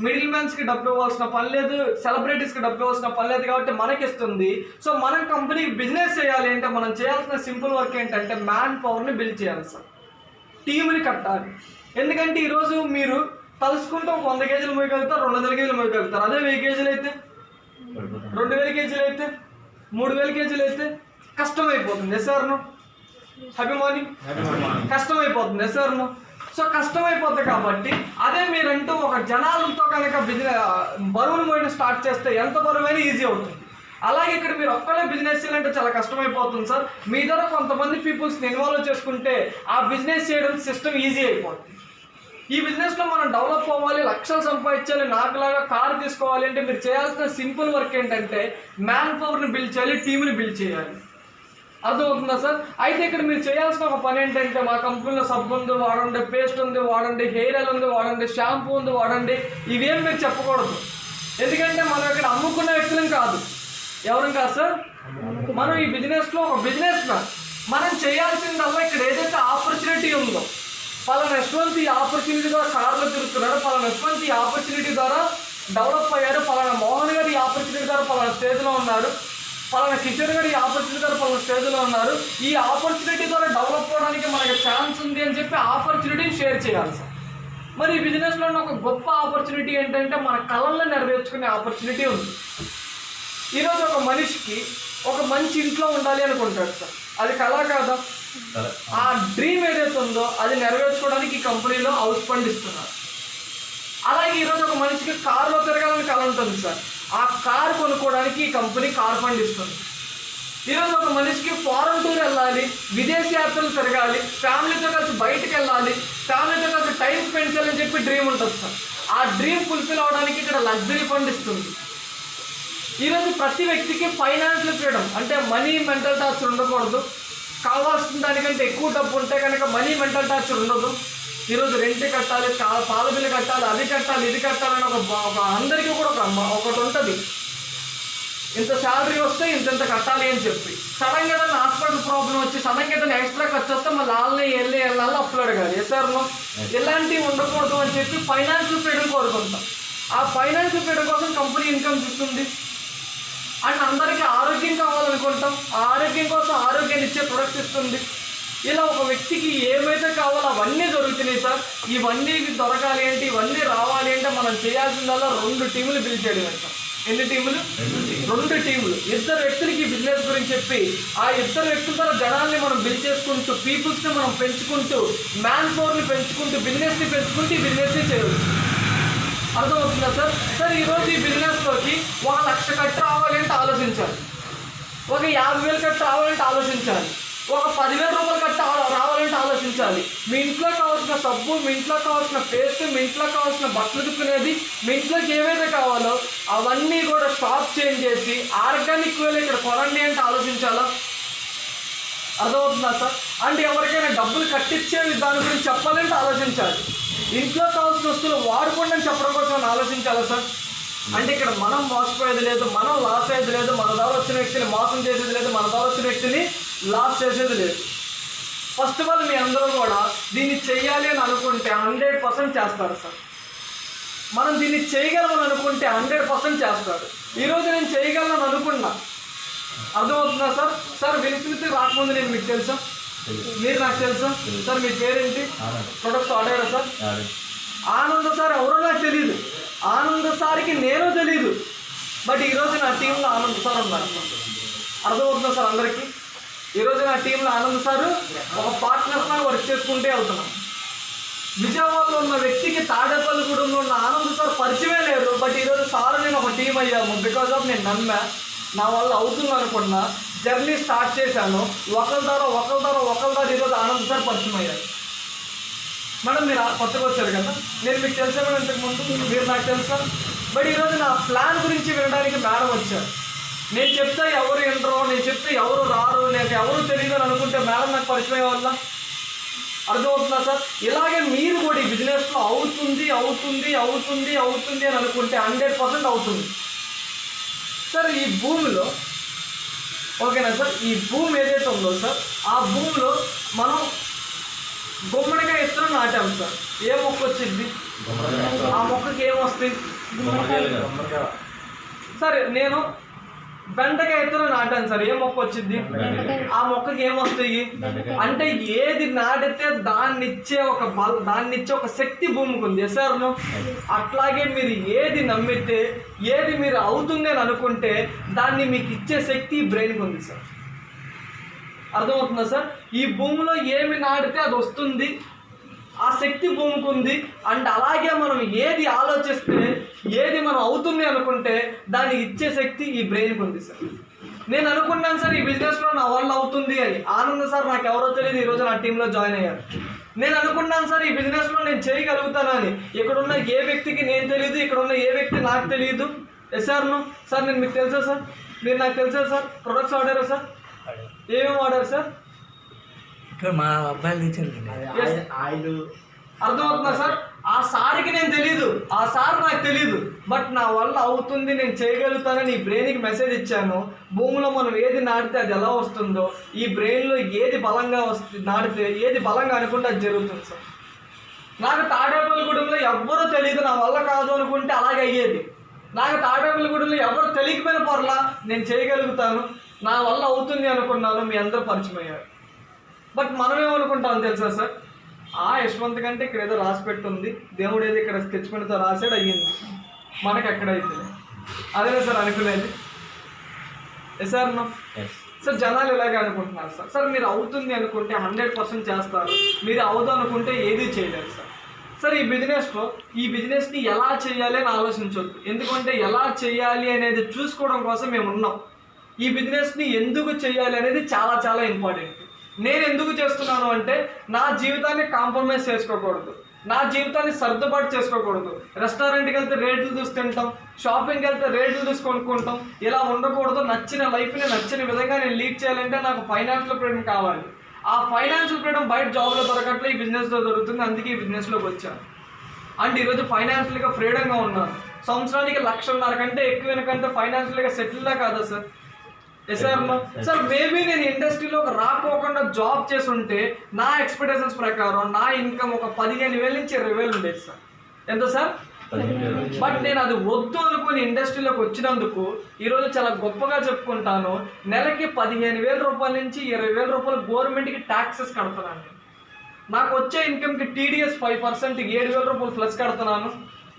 మిడిల్ మ్యాన్స్కి డబ్బు ఇవ్వాల్సిన పని లేదు, సెలబ్రిటీస్కి డబ్బు ఇవ్వాల్సిన పని లేదు కాబట్టి మనకి ఇస్తుంది. సో మనం కంపెనీకి బిజినెస్ చేయాలి అంటే మనం చేయాల్సిన సింపుల్ వర్క్ ఏంటంటే మ్యాన్ పవర్ని బిల్డ్ చేయాలి సార్, టీంని కట్టాలి. ఎందుకంటే ఈరోజు మీరు తలుసుకుంటే 100 కేజీలు మోయగలుగుతారు, 200 కేజీలు మోయగలుగుతారు. అదే 1000 కేజీలు అయితే, 2000 కేజీలు అయితే, 3000 కేజీలు అయితే కష్టమైపోతుంది. Yes sir? Happy morning. కష్టమైపోతుంది. Yes sir? సో కష్టమైపోతుంది కాబట్టి అదే మీరంటూ ఒక జనాలతో కనుక బరువును మోయడం స్టార్ట్ చేస్తే ఎంత బరువైనా ఈజీ అవుతుంది. అలాగే ఇక్కడ మీరు ఒక్కడే బిజినెస్ చేయాలంటే చాలా కష్టమైపోతుంది సార్. మీ ద్వారా కొంతమంది పీపుల్స్ని ఇన్వాల్వ్ చేసుకుంటే ఆ బిజినెస్ చేయడం సిస్టమ్ ఈజీ అయిపోతుంది. ఈ బిజినెస్లో మనం డెవలప్ అవ్వాలి, లక్షలు సంపాదించాలి, నాకులాగా కారు తీసుకోవాలి అంటే మీరు చేయాల్సిన సింపుల్ వర్క్ ఏంటంటే మ్యాన్ పవర్ని బిల్డ్ చేయాలి, టీంని బిల్డ్ చేయాలి. అర్థమవుతుందా సార్? అయితే ఇక్కడ మీరు చేయాల్సిన ఒక పని ఏంటంటే మా కంపెనీలో సబ్బు ఉంది వాడండి, పేస్ట్ ఉంది వాడండి, హెయిర్ ఆయిల్ ఉంది వాడండి, షాంపూ ఉంది వాడండి, ఇవేం మీరు చెప్పకూడదు. ఎందుకంటే మనం ఇక్కడ అమ్ముకున్న వ్యక్తులం కాదు. ఎవరం కాదు సార్, మనం ఈ బిజినెస్లో ఒక బిజినెస్ మ్యాన్. మనం చేయాల్సిందల్లా ఇక్కడ ఏదైతే ఆపర్చునిటీ ఉందో, పలానా యశ్వంత్ ఈ ఆపర్చునిటీ ద్వారా కార్లో తిరుగుతున్నాడు, పలానా యశ్వంత్ ఈ ఆపర్చునిటీ ద్వారా డెవలప్ అయ్యారు, పలానా మోహన్ గారు ఈ ఆపర్చునిటీ ద్వారా పలానా స్టేజ్లో ఉన్నారు, పలానా కిషోర్ గారు ఈ ఆపర్చునిటీ ద్వారా పలానా స్టేజ్లో ఉన్నారు, ఈ ఆపర్చునిటీ ద్వారా డెవలప్ అవ్వడానికి మనకి ఛాన్స్ ఉంది అని చెప్పి ఆపర్చునిటీని షేర్ చేయాలి సార్. మరి ఈ బిజినెస్లో ఉన్న ఒక గొప్ప ఆపర్చునిటీ ఏంటంటే మన కళల్లో నెరవేర్చుకునే ఆపర్చునిటీ ఉంది. ఈరోజు ఒక మనిషికి ఒక మంచి ఇంట్లో ఉండాలి అనుకుంటాడు సార్, అది కళ కాదా? ఆ డ్రీమ్ ఏదైతే ఉందో అది నెరవేర్చుకోవడానికి ఈ కంపెనీలో హౌస్ ఫండ్ ఇస్తున్నారు. అలాగే ఈరోజు ఒక మనిషికి కారులో తిరగాలని కళ ఉంటుంది సార్, ఆ కారు కొనుక్కోవడానికి ఈ కంపెనీ కార్ ఫండ్ ఇస్తుంది. ఈరోజు ఒక మనిషికి ఫారెన్ టూర్ వెళ్ళాలి, విదేశీ యాత్రలు తిరగాలి, ఫ్యామిలీతో కలిసి బయటకు వెళ్ళాలి, ఫ్యామిలీతో కలిసి టైం స్పెండ్ చేయాలని చెప్పి డ్రీమ్ ఉంటుంది సార్. ఆ డ్రీమ్ ఫుల్ఫిల్ అవడానికి ఇక్కడ లగ్జరీ ఫండ్ ఇస్తుంది. ఈరోజు ప్రతి వ్యక్తికి ఫైనాన్షియల్ ఫ్రీడమ్ అంటే మనీ మెంటల్ టార్చర్ ఉండకూడదు. కావాల్సిన దానికంటే ఎక్కువ డబ్బు ఉంటే కనుక మనీ మెంటల్ టార్చర్ ఉండదు. ఈరోజు రెంట్ కట్టాలి, పాల బిల్లు కట్టాలి, అది కట్టాలి, ఇది కట్టాలని ఒక అందరికీ కూడా ఒకటి ఉంటుంది. ఇంత శాలరీ వస్తే ఇంత కట్టాలి అని చెప్పి సడన్గా ఏదైనా హాస్పిటల్ ప్రాబ్లం వచ్చి సడన్గా ఏదైనా ఎక్స్ట్రా ఖర్చు వస్తే మళ్ళీ వెళ్ళాలి అప్పులు అడగాలి. ఎస్ఆర్లో ఇలాంటివి ఉండకూడదు అని చెప్పి ఫైనాన్షియల్ ఫ్రీడమ్ కోరుకుంటాం. ఆ ఫైనాన్షియల్ ఫ్రీడమ్ కోసం కంపెనీ ఇన్కమ్ ఇస్తుంది. అండ్ అందరికీ ఆరోగ్యం కావాలనుకుంటాం, ఆ ఆరోగ్యం కోసం ఆరోగ్యాన్ని ఇచ్చే ప్రొడక్ట్స్ ఇస్తుంది. ఇలా ఒక వ్యక్తికి ఏమైతే కావాలో అవన్నీ దొరుకుతున్నాయి సార్. ఇవన్నీ దొరకాలి అంటే, ఇవన్నీ రావాలి అంటే మనం చేయాల్సిందల్లా 2 టీములు బిల్డ్ చేయడం సార్. ఎన్ని టీములు? 2 టీములు. 2 వ్యక్తులకి బిజినెస్ గురించి చెప్పి ఆ 2 వ్యక్తుల ద్వారా జనాల్ని మనం బిల్డ్ చేసుకుంటూ, పీపుల్స్ని మనం పెంచుకుంటూ, మ్యాన్ పవర్ని పెంచుకుంటూ, బిజినెస్ని పెంచుకుంటూ ఈ బిజినెస్ని చేయవచ్చు. అర్థమవుతుందా సార్? సార్ ఈరోజు ఈ బిజినెస్లోకి 1 లక్ష కట్టు రావాలి అంటే ఆలోచించాలి, ఒక 50,000 కట్టు రావాలంటే ఆలోచించాలి, ఒక 10,000 రూపాయలు కట్టు రావాలంటే ఆలోచించాలి. మీ ఇంట్లో కావాల్సిన సబ్బు, మీ ఇంట్లో కావాల్సిన పేస్ట్, మీ ఇంట్లో కావాల్సిన బట్టలు దుక్కునేది, మీ ఇంట్లోకి ఏవైతే కావాలో అవన్నీ కూడా షాప్ చేంజ్ చేసి ఆర్గానిక్ వేలో ఇక్కడ కొనండి అంటే ఆలోచించాలా? అర్థమవుతుందా సార్? అంటే ఎవరికైనా డబ్బులు కట్టించే దాని గురించి చెప్పాలంటే ఆలోచించాలి. ఇంట్లో కావాల్సిన వస్తువులు వాడుకోండి అని చెప్పడం కోసం ఆలోచించాలా సార్? అంటే ఇక్కడ మనం మోసపోయేది లేదు, మనం లాస్ అయ్యేది లేదు, మన ద్వారా వచ్చిన వ్యక్తిని మోసం చేసేది లేదు, మన ద్వారా వచ్చిన వ్యక్తిని లాస్ చేసేది లేదు. ఫస్ట్ ఆఫ్ ఆల్ మీ అందరూ కూడా దీన్ని చెయ్యాలి అని అనుకుంటే 100% చేస్తారు సార్. మనం దీన్ని చేయగలమని అనుకుంటే 100% చేస్తారు. ఈరోజు నేను చేయగలను అనుకున్నా. అర్థమవుతుందా సార్? సార్ వినిపిస్తే రాకముందు నేను మీకు తెలుసా మీరు నాకు తెలుసా సార్? మీ పేరేంటి? ప్రొడక్ట్స్ ఆడారా సార్? ఆనంద్ సార్ ఎవరో నాకు తెలియదు, ఆనంద్ సార్కి నేను తెలియదు. బట్ ఈరోజు నా టీంలో ఆనంద్ సార్ ఉన్నారు. అర్థమవుతుందా సార్ అందరికీ? ఈరోజు నా టీంలో ఆనంద్ సార్ ఒక పార్ట్నర్స్లా వర్క్ చేసుకుంటే వెళ్తున్నాం. విజయవాడలో ఉన్న వ్యక్తికి తాడేపల్లిగూడెంలో ఉన్న ఆనంద్ సార్ పరిచయమే లేరు. బట్ ఈరోజు సార్ నేను ఒక టీం అయ్యాము. బికాజ్ ఆఫ్ నేను నమ్మా, నా వల్ల అవుతుంది అనుకున్నా, జర్నీ స్టార్ట్ చేశాను. ఒకరి ద్వారా ఈరోజు ఆనంద్ సార్ పరిచయం అయ్యారు. మేడం మీరు కొత్తగా వచ్చారు కదా, నేను మీకు తెలుసా మేడం ఇంతకుముందు? మీరు నాకు తెలుసా? బట్ ఈరోజు నా ప్లాన్ గురించి వినడానికి మేడం వచ్చారు. నేను చెప్తే ఎవరు వినరో, నేను చెప్తే ఎవరు రారు, నాకు ఎవరు తెలియదు అని అనుకుంటే మేడం నాకు పరిచయం వల్ల అర్థమవుతుందా సార్? ఇలాగే మీరు కూడా ఈ బిజినెస్లో అవుతుంది అని అనుకుంటే 100% అవుతుంది సార్. ఈ భూమిలో ఓకేనా సార్, ఈ భూమి ఏదైతే ఉందో సార్, ఆ భూమిలో మనం గుమ్మడికాయ ఇత్తనం నాటాం సార్. ఏ మొక్క వచ్చింది? ఆ మొక్కకి ఏమొస్తుంది సార్? నేను బెండకాయ ఇత్తనం నాటాను సార్. ఏ మొక్క వచ్చింది? ఆ మొక్కకి ఏమొస్తాయి అంటే ఏది నాటితే దాన్నిచ్చే ఒక శక్తి భూమికి ఉంది సార్. అట్లాగే మీరు ఏది నమ్మితే, ఏది మీరు అవుతుంది అని అనుకుంటే దాన్ని మీకు ఇచ్చే శక్తి బ్రెయిన్కి ఉంది సార్. అర్థమవుతుందా సార్? ఈ భూమిలో ఏమి నాటితే అది వస్తుంది, ఆ శక్తి భూమికి ఉంది. అండ్ అలాగే మనం ఏది ఆలోచిస్తే, ఏది మనం అవుతుంది అనుకుంటే దాన్ని ఇచ్చే శక్తి ఈ బ్రెయిన్కి ఉంది సార్. నేను అనుకున్నాను సార్ ఈ బిజినెస్లో నా వల్ల అవుతుంది అని. ఆనంద్ సార్ నాకు ఎవరో తెలియదు, ఈరోజు నా టీంలో జాయిన్ అయ్యారు. నేను అనుకున్నాను సార్ ఈ బిజినెస్లో నేను చేయగలుగుతానని. ఇక్కడున్న ఏ వ్యక్తికి నేను తెలియదు, ఇక్కడున్న ఏ వ్యక్తి నాకు తెలియదు. ఎస్ఆర్ను సార్ నేను మీకు తెలుసా సార్? మీరు నాకు తెలుసా సార్? ప్రొడక్ట్స్ ఆడారా సార్? ఏమేమి ఆడారు సార్? మా అబ్బాయిలు తెచ్చారు. అర్థమవుతుందా సార్? ఆ సార్కి నేను తెలీదు, ఆ సార్ నాకు తెలీదు. బట్ నా వల్ల అవుతుంది, నేను చేయగలుగుతానని ఈ బ్రెయిన్కి మెసేజ్ ఇచ్చాను. భూమిలో మనం ఏది నాటితే అది ఎలా వస్తుందో, ఈ బ్రెయిన్లో ఏది బలంగా నాటితే, ఏది బలంగా అనుకుంటే అది జరుగుతుంది సార్. నాకు తాడేపల్లిగూడెంలో ఎవ్వరూ తెలియదు, నా వల్ల కాదు అనుకుంటే అలాగే అయ్యేది. నాకు తాడేపల్లిగూడెంలో ఎవరు తెలియకపోయిన పర్లా, నేను చేయగలుగుతాను, నా వల్ల అవుతుంది అనుకున్నాను, మీ అందరూ పరిచయం అయ్యారు. బట్ మనం ఏమనుకుంటాం తెలుసా సార్? యశ్వంత్ కంటే ఇక్కడ ఏదో రాసి పెట్టుంది, దేవుడు ఏదో ఇక్కడ స్కెచ్ పెన్తో రాసాడు, అయ్యింది. మనకు ఎక్కడైతే అదే సార్ అనుకునేది. సార్ సార్ జనాలు ఇలాగే అనుకుంటున్నారు సార్. సార్ మీరు అవుతుంది అనుకుంటే 100% చేస్తారు, మీరు అవుదు అనుకుంటే ఏది చేయలేరు సార్. సార్ ఈ బిజినెస్ని ఎలా చేయాలి అని ఆలోచించవద్దు. ఎందుకంటే ఎలా చేయాలి అనేది చూసుకోవడం కోసం మేము ఉన్నాం. ఈ బిజినెస్ని ఎందుకు చేయాలి అనేది చాలా చాలా ఇంపార్టెంట్. నేను ఎందుకు చేస్తున్నాను అంటే నా జీవితాన్ని కాంప్రమైజ్ చేసుకోకూడదు, నా జీవితాన్ని సర్దుబాటు చేసుకోకూడదు. రెస్టారెంట్కి వెళ్తే రేట్లు చూసి తింటాం, షాపింగ్కి వెళ్తే రేట్లు చూసి కొనుక్కుంటాం. ఇలా ఉండకూడదు. నచ్చిన లైఫ్ని నచ్చిన విధంగా నేను లీడ్ చేయాలంటే నాకు ఫైనాన్షియల్ ఫ్రీడమ్ కావాలి. ఆ ఫైనాన్షియల్ ఫ్రీడమ్ బయట జాబ్లో దొరకట్లే, ఈ బిజినెస్లో దొరుకుతుంది. అందుకే ఈ బిజినెస్లోకి వచ్చాను. అంటే ఈరోజు ఫైనాన్షియల్గా ఫ్రీడంగా ఉన్నాను. సంవత్సరానికి 1,00,000 కంటే ఎక్కువ కంటే ఫైనాన్షియల్గా సెటిల్డా కాదా సార్? సార్ సార్ మేబీ నేను ఇండస్ట్రీలో రాకోకుండా జాబ్ చేసి ఉంటే నా ఎక్స్పెక్టేషన్స్ ప్రకారం నా ఇన్కమ్ ఒక 15,000 నుంచి 20,000 ఉండేది సార్. ఎంత సార్? బట్ నేను అది వద్దు అనుకుని ఇండస్ట్రీలోకి వచ్చినందుకు ఈరోజు చాలా గొప్పగా చెప్పుకుంటాను. నెలకి 15,000 రూపాయల నుంచి 20,000 రూపాయలు గవర్నమెంట్కి ట్యాక్సెస్ కడుతున్నాను. నాకు వచ్చే ఇన్కమ్కి TDS 5% 7,000 రూపాయలు ప్లస్ కడుతున్నాను.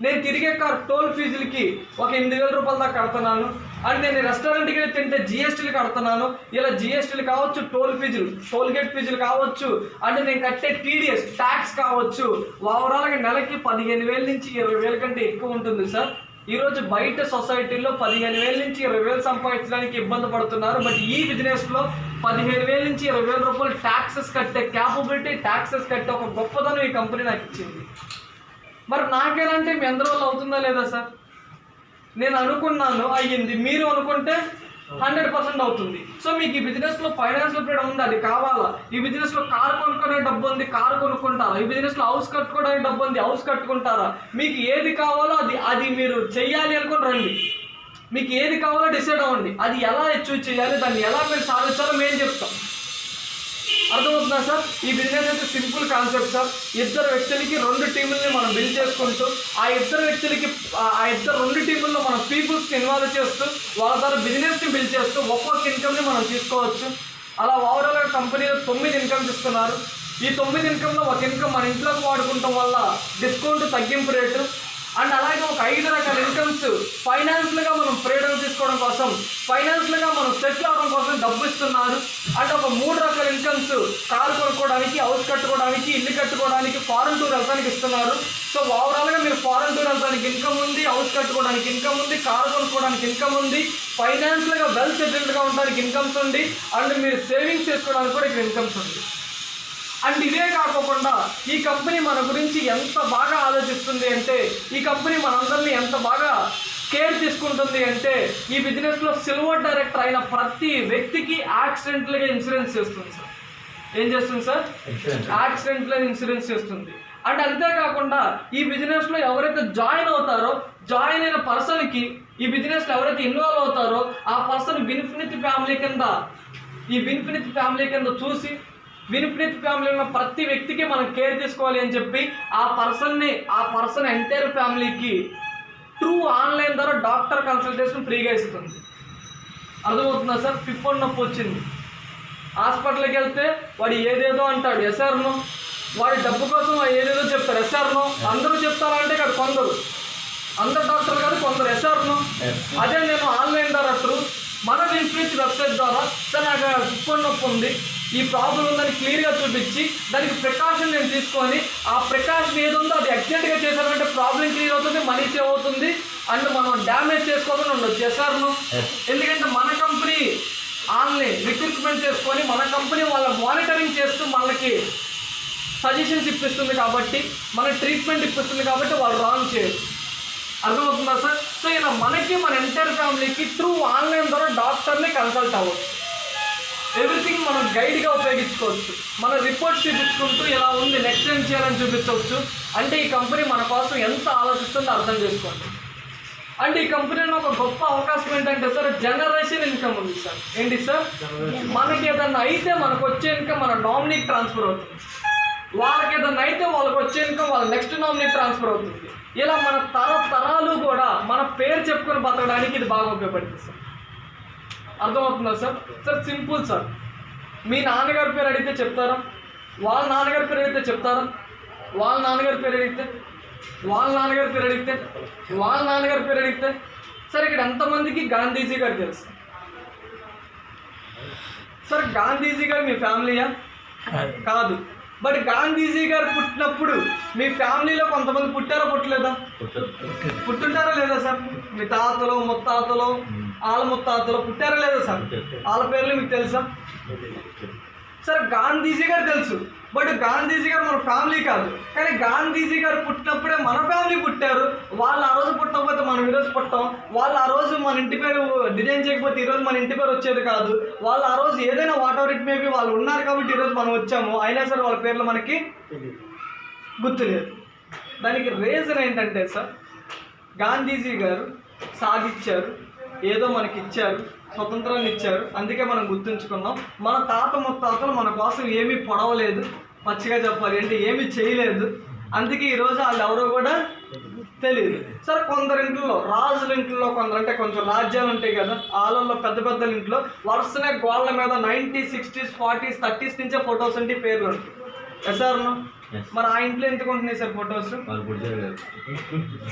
నేను తిరిగే కార్ టోల్ ఫీజులకి ఒక 8,000 రూపాయల దాకా కడుతున్నాను. అండ్ నేను రెస్టారెంట్కి వెళ్ళి తింటే GSTలు కడుతున్నాను. ఇలా GSTలు కావచ్చు, టోల్ గేట్ ఫీజులు కావచ్చు, అంటే నేను కట్టే TDS ట్యాక్స్ కావచ్చు. ఓవరాల్గా నెలకి 15,000 నుంచి 20,000 కంటే ఎక్కువ ఉంటుంది సార్. ఈరోజు బయట సొసైటీలో 15,000 నుంచి 20,000 సంపాదించడానికి ఇబ్బంది పడుతున్నారు. బట్ ఈ బిజినెస్లో 15,000 నుంచి 20,000 రూపాయలు ట్యాక్సెస్ కట్టే క్యాపబిలిటీ, ట్యాక్సెస్ కట్టే ఒక గొప్పదనం ఈ కంపెనీ నాకు ఇచ్చింది. మరి నాకేనంటే మీ అందరి వల్ల అవుతుందా లేదా సార్? నేను అనుకున్నాను, అయ్యింది. మీరు అనుకుంటే 100% అవుతుంది. సో మీకు ఈ బిజినెస్లో ఫైనాన్షియల్ ఫ్రీడమ్ ఉంది, అది కావాలా? ఈ బిజినెస్లో కారు కొనుక్కునే డబ్బు ఉంది, కారు కొనుక్కుంటారా? ఈ బిజినెస్లో హౌస్ కట్టుకోవడానికి డబ్బు ఉంది, హౌస్ కట్టుకుంటారా? మీకు ఏది కావాలో అది మీరు చెయ్యాలి అనుకుని రండి. మీకు ఏది కావాలో డిసైడ్ అవ్వండి. అది ఎలా అచీవ్ చేయాలి, దాన్ని ఎలా మీరు సాధించాలో మేము చెప్తాం. అర్థమవుతుందా సార్? ఈ బిజినెస్ అయితే సింపుల్ కాన్సెప్ట్ సార్. ఇద్దరు వ్యక్తులకి 2 టీముల్ని మనం బిల్డ్ చేసుకుంటూ, ఆ ఇద్దరు 2 టీముల్లో మన పీపుల్స్ని ఇన్వాల్వ్ చేస్తూ, వాళ్ళ ద్వారా బిజినెస్ని బిల్డ్ చేస్తూ ఒక్కొక్క ఇన్కమ్ని మనం తీసుకోవచ్చు. అలా ఓవరాల్గా కంపెనీలో 9 ఇన్కమ్స్ ఇస్తున్నారు. ఈ 9 ఇన్కమ్లో ఒక ఇన్కమ్ మన ఇంట్లోకి వాడుకోవడం వల్ల డిస్కౌంట్ తగ్గింపు రేటు, అండ్ అలాగే ఒక 5 రకాల ఇన్కమ్స్ ఫైనాన్షియల్గా మనం ఫ్రీడమ్ తీసుకోవడం కోసం, ఫైనాన్షియల్గా మనం సెటిల్ అవడం కోసం డబ్బు ఇస్తున్నారు. అండ్ ఒక 3 రకాల ఇన్కమ్స్ కారు కొనుక్కోవడానికి, హౌస్ కట్టుకోవడానికి, ఇల్లు కట్టుకోవడానికి, ఫారెన్ టూర్ వెళ్ళడానికి ఇస్తున్నారు. సో ఓవరాల్గా మీరు ఫారెన్ టూర్ వెళ్ళడానికి ఇన్కమ్ ఉంది, హౌస్ కట్టుకోవడానికి ఇన్కమ్ ఉంది, కారు కొనుక్కోవడానికి ఇన్కమ్ ఉంది, ఫైనాన్షియల్గా వెల్ సెటిల్డ్గా ఉండడానికి ఇన్కమ్స్ ఉంది, అండ్ మీరు సేవింగ్స్ చేసుకోవడానికి కూడా ఇక్కడ ఇన్కమ్స్ ఉంది. అండ్ ఇదే కాకుండా ఈ కంపెనీ మన గురించి ఎంత బాగా ఆలోచిస్తుంది అంటే, ఈ కంపెనీ మనందరినీ ఎంత బాగా కేర్ తీసుకుంటుంది అంటే, ఈ బిజినెస్లో సిల్వర్ డైరెక్టర్ అయిన ప్రతి వ్యక్తికి యాక్సిడెంటల్గా ఇన్సూరెన్స్ చేస్తుంది సార్. ఏం చేస్తుంది సార్? యాక్సిడెంటల్గా ఇన్సూరెన్స్ చేస్తుంది. అండ్ అంతేకాకుండా ఈ బిజినెస్లో ఎవరైతే జాయిన్ అవుతారో, జాయిన్ అయిన పర్సన్కి ఈ బిజినెస్లో ఎవరైతే ఇన్వాల్వ్ అవుతారో ఆ పర్సన్ విన్ఫినిత్ ఫ్యామిలీ కింద చూసి, విన్ఫినిత్ ఫ్యామిలీలో ఉన్న ప్రతి వ్యక్తికి మనం కేర్ తీసుకోవాలి అని చెప్పి ఆ పర్సన్ ఎంటైర్ ఫ్యామిలీకి ట్రూ ఆన్లైన్ ద్వారా డాక్టర్ కన్సల్టేషన్ ఫ్రీగా ఇస్తుంది. అర్థమవుతుందా సార్? పిప్పొడి నొప్పి వచ్చింది, హాస్పిటల్కి వెళ్తే వాడు ఏదేదో అంటాడు, ఎస్ఆర్నో. వాడి డబ్బు కోసం ఏదేదో చెప్తారు, ఎస్ఆర్నో. అందరూ చెప్తారంటే ఇక్కడ కొందరు, అందరు డాక్టర్లు కాదు, కొందరు ఎస్ఆర్నో. అదే నేను ఆన్లైన్ ద్వారా ట్రూ మన ఇన్ఫ్లుయెన్స్ వెబ్సైట్ ద్వారా సార్ నాకు పిప్పొడి నొప్పి ఉంది, ఈ ప్రాబ్లం ఉందని క్లియర్గా చూపించి దానికి ప్రికాషన్ నేను తీసుకొని, ఆ ప్రికాషన్ ఏది ఉందో అది ఎగ్జాక్ట్గా చేశారంటే ప్రాబ్లం క్లియర్ అవుతుంది, మనీ సేవ్ అవుతుంది, అండ్ మనం డ్యామేజ్ చేసుకోకుండా ఉండొచ్చు. చేశారు. ఎందుకంటే మన కంపెనీ ఆన్లైన్ రిక్రూట్మెంట్ చేసుకొని మన కంపెనీ వాళ్ళ మానిటరింగ్ చేస్తూ మనకి సజెషన్స్ ఇప్పిస్తుంది కాబట్టి, మన ట్రీట్మెంట్ ఇప్పిస్తుంది కాబట్టి వాళ్ళు రాంగ్ చేయరు. అర్థమవుతుందా సార్? సో ఇలా మనకి మన ఎంటైర్ ఫ్యామిలీకి త్రూ ఆన్లైన్ ద్వారా డాక్టర్ని కన్సల్ట్ అవ్వచ్చు. ఎవ్రీథింగ్ మనం గైడ్గా ఉపయోగించుకోవచ్చు. మన రిపోర్ట్స్ చూపించుకుంటూ ఇలా ఉంది, నెక్స్ట్ ఏం చేయాలని చూపించవచ్చు. అంటే ఈ కంపెనీ మన కోసం ఎంత ఆలోచిస్తుందో అర్థం చేసుకోండి. అంటే ఈ కంపెనీలో ఒక గొప్ప అవకాశం ఏంటంటే సార్, జనరేషన్ ఇన్కమ్ ఉంది సార్. ఏంటి సార్? మనకి ఏదన్నా అయితే మనకు వచ్చే ఇన్కమ్ మన నామినీకి ట్రాన్స్ఫర్ అవుతుంది, వాళ్ళకి ఏదన్నా అయితే వాళ్ళకి వచ్చే ఇన్కమ్ వాళ్ళ నెక్స్ట్ నామినీకి ట్రాన్స్ఫర్ అవుతుంది. ఇలా మన తరాలు కూడా మన పేరు చెప్పుకొని బతకడానికి ఇది బాగా ఉపయోగపడుతుంది సార్. అర్థమవుతుందా సార్? Sir simple sir. మీ నాన్నగారి పేరు అడిగితే చెప్తారా? వాళ్ళ నాన్నగారి పేరు అడిగితే చెప్తారా? వాళ్ళ నాన్నగారి పేరు అడిగితే, వాళ్ళ నాన్నగారి పేరు అడిగితే, వాళ్ళ నాన్నగారి పేరు అడిగితే సార్ ఇక్కడ ఎంతమందికి గాంధీజీ గారు తెలుసు? సార్ గాంధీజీ గారు మీ ఫ్యామిలీయా? కాదు. బట్ గాంధీజీ గారు పుట్టినప్పుడు మీ ఫ్యామిలీలో కొంతమంది పుట్టారా పుట్టలేదా? పుట్టుంటారా లేదా సార్? మీ తాతలు, ముత్తాతలు, వాళ్ళ ముత్తాతలు పుట్టారా లేదా సార్? వాళ్ళ పేర్లు మీకు తెలుసా? సార్ గాంధీజీ గారు తెలుసు, బట్ గాంధీజీ గారు మన ఫ్యామిలీ కాదు. కానీ గాంధీజీ గారు పుట్టినప్పుడే మన ఫ్యామిలీ పుట్టారు. వాళ్ళు ఆ రోజు పుట్టకపోతే మనం ఈరోజు పుట్టాం. వాళ్ళు ఆ రోజు మన ఇంటి పేరు డిజైన్ చేయకపోతే ఈరోజు మన ఇంటి పేరు వచ్చేది కాదు. వాళ్ళు ఆ రోజు ఏదైనా వాట్ ఎవర్ ఇట్ మేబీ వాళ్ళు ఉన్నారు కాబట్టి ఈరోజు మనం వచ్చాము. అయినా సరే వాళ్ళ పేర్లు మనకి గుర్తులేదు. దానికి రీజన్ ఏంటంటే సార్, గాంధీజీ గారు సాధించారు, ఏదో మనకి ఇచ్చారు, స్వతంత్రాన్ని ఇచ్చారు, అందుకే మనం గుర్తుంచుకున్నాం. మన తాత ముత్తాతలు మన కోసం ఏమీ పొడవలేదు, పచ్చిగా చెప్పాలి అంటే ఏమీ చేయలేదు. అందుకే ఈరోజు వాళ్ళు ఎవరో కూడా తెలియదు. సరే కొందరి ఇంట్లో, రాజుల ఇంట్లో కొందరు అంటే కొంచెం రాజ్యాలు ఉంటాయి కదా, వాళ్ళల్లో పెద్ద పెద్ద ఇంట్లో వరుసనే గోళ్ళ మీద 90s, 60s, 40s, 30s నుంచే ఫొటోస్ అంటే పేర్లు ఉంటాయి. ఎస్ఆర్ను మరి ఆ ఇంట్లో ఎందుకు ఉంటున్నాయి సార్ ఫొటోస్?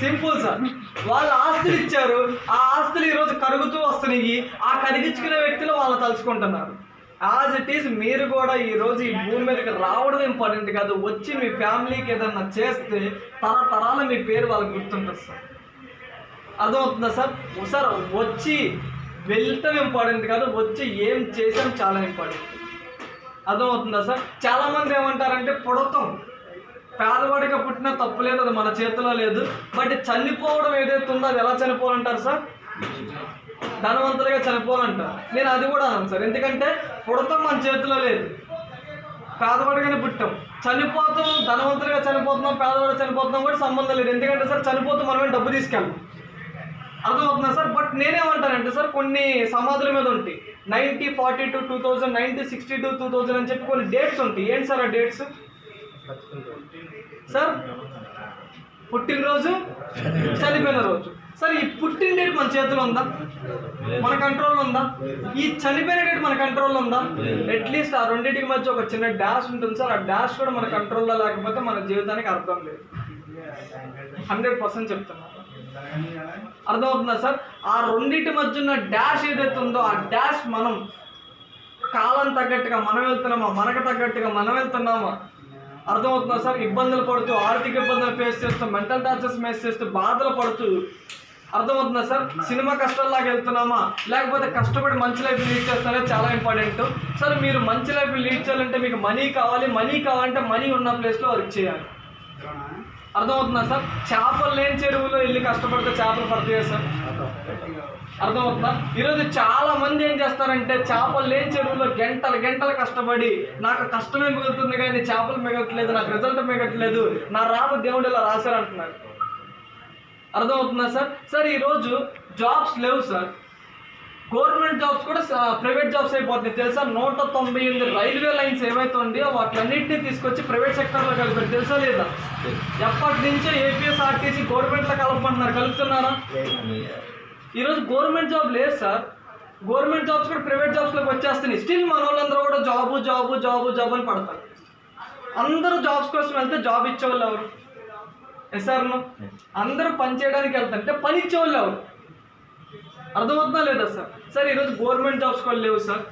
సింపుల్ సార్, వాళ్ళు ఆస్తులు ఇచ్చారు, ఆ ఆస్తులు ఈరోజు కరుగుతూ వస్తున్నాయి. ఆ కరిగించుకునే వ్యక్తులు వాళ్ళు తలుచుకుంటున్నారు. యాజ్ ఇట్ ఈస్ మీరు కూడా ఈరోజు ఈ భూమి మీదకి రావడం ఇంపార్టెంట్ కాదు, వచ్చి మీ ఫ్యామిలీకి ఏదన్నా చేస్తే తరతరాల మీ పేరు వాళ్ళకి గుర్తుంటుంది సార్. అర్థమవుతుందా సార్? సార్ వచ్చి వెళ్ళటం ఇంపార్టెంట్ కాదు, వచ్చి ఏం చేసాం చాలా ఇంపార్టెంట్. అర్థమవుతుందా సార్? చాలామంది ఏమంటారంటే పుడతాం, పేదవాడిగా పుట్టినా తప్పు లేదు, అది మన చేతిలో లేదు. బట్ చనిపోవడం ఏదైతే ఉందో అది ఎలా చనిపోవాలంటారు సార్? ధనవంతులుగా చనిపోవాలంటారు. నేను అది కూడా అన్నాను సార్, ఎందుకంటే పుడతాం మన చేతిలో లేదు, పేదవాడిగానే పుట్టాం. చనిపోతాం, ధనవంతులుగా చనిపోతున్నాం, పేదవాడిగా చనిపోతున్నాం కూడా సంబంధం లేదు. ఎందుకంటే సార్ చనిపోతాం మనమే డబ్బు తీసుకెళ్ళాం. అర్థమవుతుందా సార్? బట్ నేనేమంటానంటే సార్, కొన్ని సమాధుల మీద ఉంటాయి 1942, 2000, 1962, 2000 అని చెప్పి కొన్ని డేట్స్ ఉంటాయి. ఏంటి సార్ ఆ డేట్స్? సార్ పుట్టినరోజు, చనిపోయిన రోజు. సార్ ఈ పుట్టిన డేట్ మన చేతిలో ఉందా? మన కంట్రోల్లో ఉందా? ఈ చనిపోయిన డేట్ మన కంట్రోల్లో ఉందా? అట్లీస్ట్ ఆ రెండింటికి మధ్య ఒక చిన్న డాష్ ఉంటుంది సార్. ఆ డాష్ కూడా మన కంట్రోల్లో లేకపోతే మన జీవితానికి అర్థం లేదు. 100% చెప్తున్నాను. అర్థమవుతుందా సార్? ఆ రెండింటి మధ్య ఉన్న డాష్ ఏదైతే ఉందో ఆ డాష్ మనం కాలం తగ్గట్టుగా మనం వెళ్తున్నామా, మనకు తగ్గట్టుగా మనం వెళ్తున్నామా? అర్థమవుతుందా సార్? ఇబ్బందులు పడుతూ, ఆర్థిక ఇబ్బందులు ఫేస్ చేస్తూ, మెంటల్ టార్చర్స్ ఫేస్ చేస్తూ, బాధలు పడుతూ, అర్థమవుతుందా సార్? సినిమా కష్టాల్లాగా వెళ్తున్నామా, లేకపోతే కష్టపడి మంచి లైఫ్ లీడ్ చేస్తానే చాలా ఇంపార్టెంట్ సార్. మీరు మంచి లైఫ్ లీడ్ చేయాలంటే మీకు మనీ కావాలి. మనీ కావాలంటే మనీ ఉన్న ప్లేస్లో వర్క్ చేయాలి. అర్థమవుతుందా సార్? చేపలు లేని చెరువులో వెళ్ళి కష్టపడితే చేపలు పడతాయి సార్. అర్థమవుతుందా? ఈరోజు చాలా మంది ఏం చేస్తారంటే చేపలు లేని చెరువులో గంటలు గంటలు కష్టపడి నాకు కష్టమే మిగులుతుంది కానీ చేపలు మిగలట్లేదు, నాకు రిజల్ట్ మిగలట్లేదు, నా రాత దేవుడు ఇలా రాశారు అంటున్నారు. అర్థమవుతుందా సార్? సార్ ఈరోజు జాబ్స్ లేవు సార్. గవర్నమెంట్ జాబ్స్ కూడా ప్రైవేట్ జాబ్స్ అయిపోతున్నాయి తెలుసా? 198 రైల్వే లైన్స్ ఏవైతే ఉందో వాటిలన్నింటినీ తీసుకొచ్చి ప్రైవేట్ సెక్టర్లో కలిపారు తెలుసా లేదా? ఎప్పటి నుంచో ఏపీఎస్ ఆర్టీసీ గవర్నమెంట్లో కలపమంటున్నారు, కలుపుతున్నారా? ఈరోజు గవర్నమెంట్ జాబ్ లేదు సార్. గవర్నమెంట్ జాబ్స్ కూడా ప్రైవేట్ జాబ్స్లోకి వచ్చేస్తున్నాయి. స్టిల్ మన వాళ్ళందరూ కూడా జాబు జాబు జాబు జాబ్ అని పడతారు. అందరూ జాబ్స్ కోసం వెళ్తే జాబ్ ఇచ్చేవాళ్ళు ఎవరు? ఎస్ఆర్ను అందరూ పని చేయడానికి వెళ్తుంటే పని ఇచ్చేవాళ్ళు ఎవరు? అర్థమవుతుందా లేదా సార్? సార్ ఈరోజు గవర్నమెంట్ జాబ్స్ కూడా లేవు సార్.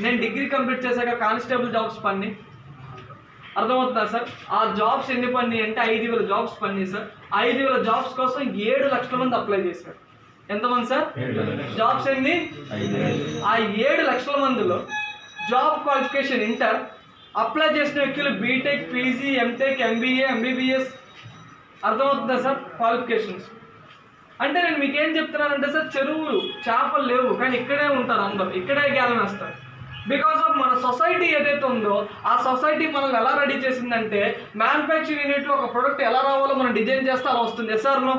నేను డిగ్రీ కంప్లీట్ చేశాక కానిస్టేబుల్ జాబ్స్ పని. అర్థమవుతుందా సార్? ఆ జాబ్స్ ఎన్ని పని అంటే 5,000 జాబ్స్ పని సార్. 5,000 జాబ్స్ కోసం 7 లక్షల మంది అప్లై చేశారు. ఎంతమంది సార్? జాబ్స్ ఎన్ని? ఆ 7 లక్షల మందిలో జాబ్ క్వాలిఫికేషన్ ఇంటర్, అప్లై చేసిన వ్యక్తులు BTech, PG, MTech, MBA, MBBS. అర్థమవుతుందా సార్? క్వాలిఫికేషన్స్ అంటే నేను మీకు ఏం చెప్తున్నానంటే సార్, చెరువులు చేపలు లేవు కానీ ఇక్కడే ఉంటారు అందరూ, ఇక్కడే గ్యాలం వేస్తారు. బికాస్ ఆఫ్ మన సొసైటీ ఏదైతే ఉందో ఆ సొసైటీ మనల్ని ఎలా రెడీ చేసిందంటే మ్యానుఫ్యాక్చరింగ్ యూనిట్లో ఒక ప్రొడక్ట్ ఎలా రావాలో మనం డిజైన్ చేస్తే అలా వస్తుంది. ఎస్ఆర్నో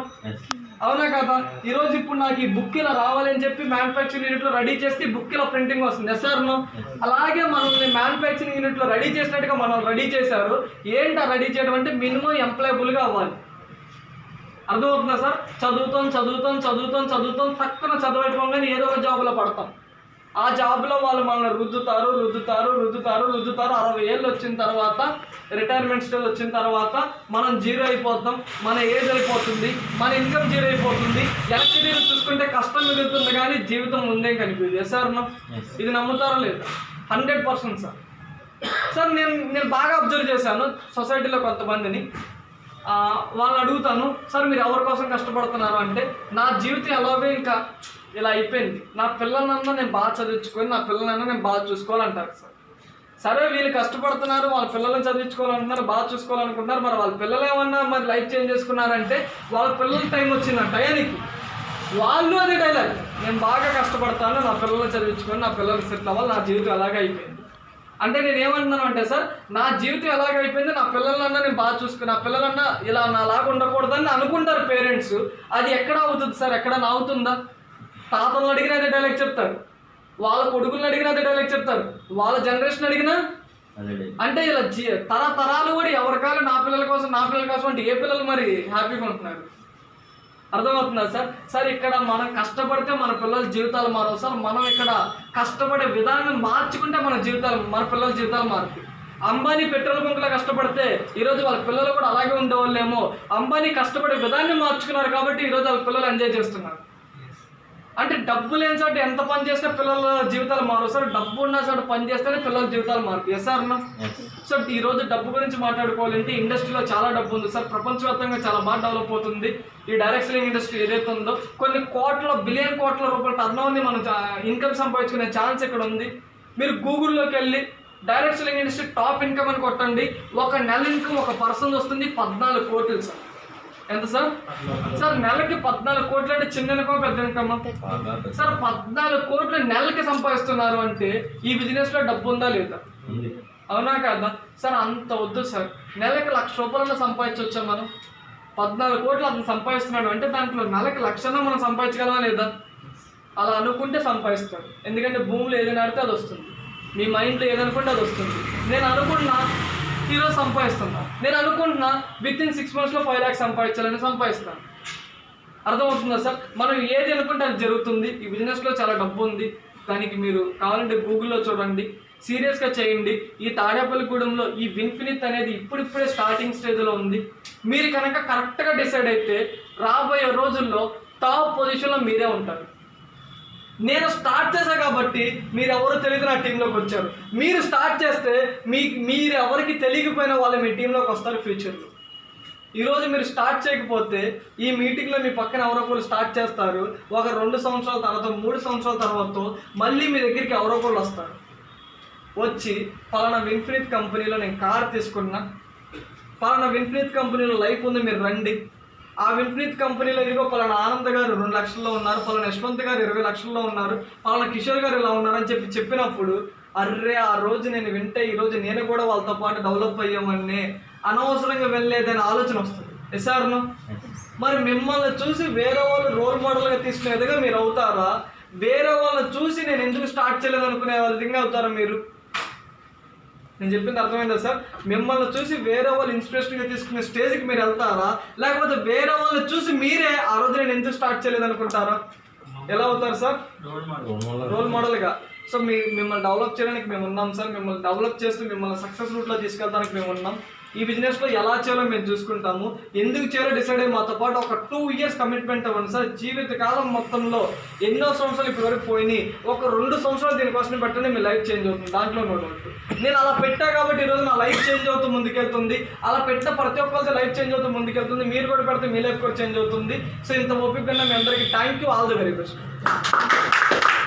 అవునా కదా? ఈరోజు ఇప్పుడు నాకు ఈ బుక్ ఇలా రావాలని చెప్పి మ్యానుఫ్యాక్చరింగ్ యూనిట్లో రెడీ చేస్తే బుక్ ఇలా ప్రింటింగ్ వస్తుంది. ఎస్ఆర్నో అలాగే మనల్ని మ్యానుఫ్యాక్చరింగ్ యూనిట్లో రెడీ చేసినట్టుగా మనం రెడీ చేశారు. ఏంటా రెడీ చేయడం అంటే మినిమం ఎంప్లాయబుల్గా అవ్వాలి. అర్థమవుతుందా సార్? చదువుతాం తక్కువ చదువుకోగానే ఏదో ఒక జాబ్లో పడతాం. ఆ జాబ్లో వాళ్ళు మనల్ని రుద్దుతారు. 60 ఏళ్ళు వచ్చిన తర్వాత రిటైర్మెంట్ స్టేజ్ వచ్చిన తర్వాత మనం జీరో అయిపోతాం. మన ఏజ్ అయిపోతుంది, మన ఇన్కమ్ జీరో అయిపోతుంది. వెనక్కి తీరు చూసుకుంటే కష్టం మిగులుతుంది కానీ జీవితం ముందేం కనిపిస్తుంది. ఎస్ఆర్నో ఇది నమ్ముతారో లేదా? 100% సార్. సార్ నేను బాగా అబ్జర్వ్ చేశాను సొసైటీలో కొంతమందిని. వాళ్ళని అడుగుతాను, సార్ మీరు ఎవరి కోసం కష్టపడుతున్నారు అంటే నా జీవితం ఎలాగో ఇంకా ఇలా అయిపోయింది, నా పిల్లలన్నా నేను బాగా చదివించుకొని నా పిల్లలన్నా నేను బాగా చూసుకోవాలంటారు సార్. సరే వీళ్ళు కష్టపడుతున్నారు, వాళ్ళ పిల్లల్ని చదివించుకోవాలంటున్నారు, బాగా చూసుకోవాలనుకుంటున్నారు. మరి వాళ్ళ పిల్లలు ఏమన్నా మరి లైఫ్ చేంజ్ చేసుకున్నారంటే వాళ్ళ పిల్లల టైం వచ్చింది ఆ టయానికి వాళ్ళు అదే డైలాగ్, నేను బాగా కష్టపడతాను, నా పిల్లల్ని చదివించుకొని నా పిల్లలు సెటిల్ అవ్వాలి, నా జీవితం ఎలాగ అయిపోయింది అంటే నేను ఏమంటున్నాను అంటే సార్, నా జీవితం ఎలాగైపోయింది, నా పిల్లలన్నా నేను బాగా చూసుకుని నా పిల్లలన్నా ఇలా నాలాగా ఉండకూడదని అనుకుంటారు పేరెంట్స్. అది ఎక్కడ అవుతుంది సార్? ఎక్కడన్నా అవుతుందా? తాతలను అడిగినా అదే డైలాగ్ చెప్తారు, వాళ్ళ కొడుకులను అడిగినా అదే డైలాగ్ చెప్తారు, వాళ్ళ జనరేషన్ అడిగినా అంటే ఇలా తరాలు కూడా ఎవరికాలు నా పిల్లల కోసం అంటే ఏ పిల్లలు మరి హ్యాపీగా ఉంటున్నారు? అర్థమవుతుందా సార్? సార్ ఇక్కడ మనం కష్టపడితే మన పిల్లల జీవితాలు మారవు సార్. మనం ఇక్కడ కష్టపడే విధానం మార్చుకుంటే మన పిల్లల జీవితాలు మారుతాయి. అంబానీ పెట్రోల్ బంకులో కష్టపడితే ఈరోజు వాళ్ళ పిల్లలు కూడా అలాగే ఉండేవాళ్ళేమో. అంబానీ కష్టపడే విధాన్ని మార్చుకున్నారు కాబట్టి ఈరోజు వాళ్ళ పిల్లలు ఎంజాయ్ చేస్తున్నారు. అంటే డబ్బు లేని చోట ఎంత పని చేసినా పిల్లల జీవితాలు మారు సార్. డబ్బు ఉన్న చోట పని చేస్తేనే పిల్లల జీవితాలు మారుతాయి. ఎస్ సార్ అన్న? సో ఈరోజు డబ్బు గురించి మాట్లాడుకోవాలంటే ఇండస్ట్రీలో చాలా డబ్బు ఉంది సార్. ప్రపంచవ్యాప్తంగా చాలా బాగా డెవలప్ అవుతుంది ఈ డైరెక్ట్ సెల్లింగ్ ఇండస్ట్రీ ఏదైతే ఉందో. కొన్ని బిలియన్ కోట్ల రూపాయల టర్నోవర్ని మనం ఇన్కమ్ సంపాదించుకునే ఛాన్స్ ఇక్కడ ఉంది. మీరు గూగుల్లోకి వెళ్ళి direct selling industry top income అని కొట్టండి. ఒక నెల ఇన్కమ్ ఒక పర్సన్ వస్తుంది 14 కోట్లు సార్. ఎంత సార్? సార్ నెలకి 14 కోట్లు అంటే చిన్న ఇన్కమ్ పెద్ద ఇన్కమ్ సార్? 14 కోట్లు నెలకి సంపాదిస్తున్నారు అంటే ఈ బిజినెస్లో డబ్బు ఉందా లేదా? అవునా కదా సార్? అంత వద్దు సార్. నెలకి 1,00,000 రూపాయలన్నా సంపాదించవచ్చా మనం? 14 కోట్లు అతను సంపాదిస్తున్నాడు అంటే దాంట్లో నెలకి 1,00,000 మనం సంపాదించగలమా లేదా? అలా అనుకుంటే సంపాదిస్తాడు. ఎందుకంటే భూమిలో ఏదైనా ఆడితే అది వస్తుంది, మీ మైండ్లో ఏదనుకుంటే అది వస్తుంది. నేను అనుకుంటున్నా ఈరోజు సంపాదిస్తున్నా, నేను అనుకుంటున్నా విత్ ఇన్ 6 monthsలో 5 lakhs సంపాదించాలని సంపాదిస్తాను. అర్థమవుతుందా సార్? మనం ఏది అనుకుంటే అది జరుగుతుంది. ఈ బిజినెస్లో చాలా డబ్బు ఉంది. దానికి మీరు కావాలంటే గూగుల్లో చూడండి, సీరియస్గా చేయండి. ఈ తాడేపల్లిగూడెంలో ఈ విన్ఫినిత్ అనేది ఇప్పుడిప్పుడే స్టార్టింగ్ స్టేజ్లో ఉంది. మీరు కనుక కరెక్ట్గా డిసైడ్ అయితే రాబోయే రోజుల్లో టాప్ పొజిషన్లో మీరే ఉంటారు. నేను స్టార్ట్ చేశా కాబట్టి మీరు ఎవరు తెలియదు నా టీంలోకి వచ్చారు. మీరు స్టార్ట్ చేస్తే మీరు ఎవరికి తెలియకపోయినా వాళ్ళు మీ టీంలోకి వస్తారు ఫ్యూచర్లో. ఈరోజు మీరు స్టార్ట్ చేయకపోతే ఈ మీటింగ్లో మీ పక్కన ఎవరో ఒకరు స్టార్ట్ చేస్తారు. ఒక 2 సంవత్సరాల తర్వాత 3 సంవత్సరాల తర్వాత మళ్ళీ మీ దగ్గరికి ఎవరో ఒకరు వస్తారు. వచ్చి పలానా విన్ఫినిత్ కంపెనీలో నేను కార్ తీసుకున్నా, పలానా విన్ఫినిత్ కంపెనీలో లైఫ్ ఉంది, మీరు రండి. ఆ విన్ఫినిత్ కంపెనీలో ఇదిగో పలానా ఆనంద్ గారు 2 లక్షల్లో ఉన్నారు, పలానా యశ్వంత్ గారు 20 లక్షల్లో ఉన్నారు, పలానా కిషోర్ గారు ఇలా ఉన్నారు అని చెప్పినప్పుడు అర్రే ఆ రోజు నేను వింటే ఈరోజు నేను కూడా వాళ్ళతో పాటు డెవలప్ అయ్యామని అనవసరంగా వెళ్ళలేదని ఆలోచన వస్తుంది. ఎస్ఆర్ను మరి మిమ్మల్ని చూసి వేరే వాళ్ళు రోల్ మోడల్గా తీసుకునేదిగా మీరు అవుతారా? వేరే వాళ్ళని చూసి నేను ఎందుకు స్టార్ట్ చేయలేదు అనుకునే విధంగా అవుతారా మీరు? నేను చెప్పింది అర్థమైందా సార్? మిమ్మల్ని చూసి వేరే వాళ్ళు ఇన్స్పిరేషన్గా తీసుకునే స్టేజ్కి మీరు వెళ్తారా, లేకపోతే వేరే వాళ్ళని చూసి మీరే ఆ రోజు నేను ఎందుకు స్టార్ట్ చేయలేదు అనుకుంటారా? ఎలా అవుతారు సార్? రోల్ మోడల్గా. సో మిమ్మల్ని డెవలప్ చేయడానికి మేము ఉన్నాం సార్. మిమ్మల్ని డెవలప్ చేస్తూ మిమ్మల్ని సక్సెస్ రూట్లో తీసుకెళ్ళడానికి మేము ఉన్నాం. ఈ బిజినెస్లో ఎలా చేయాలో మేము చూసుకుంటాము. ఎందుకు చేయాలో డిసైడ్ అయ్యి మాతో పాటు ఒక 2 ఇయర్స్ కమిట్మెంట్ అవ్వండి సార్. జీవితకాలం మొత్తంలో ఎన్నో సంవత్సరాలు ఇప్పటి వరకు పోయినాయి, ఒక 2 సంవత్సరాలు దీనికోసం పెట్టండి, మీ లైఫ్ చేంజ్ అవుతుంది. దాంట్లో నోట్ నేను అలా పెట్టా కాబట్టి ఈరోజు నా లైఫ్ చేంజ్ అవుతూ ముందుకెళ్తుంది. అలా పెట్టిన ప్రతి ఒక్కరితో లైఫ్ చేంజ్ అవుతూ ముందుకెళ్తుంది. మీరు కూడా పెడితే మీ లైఫ్ కూడా చేంజ్ అవుతుంది. సో ఇంత ఓపికగా మీ అందరికీ thank you, all the very best.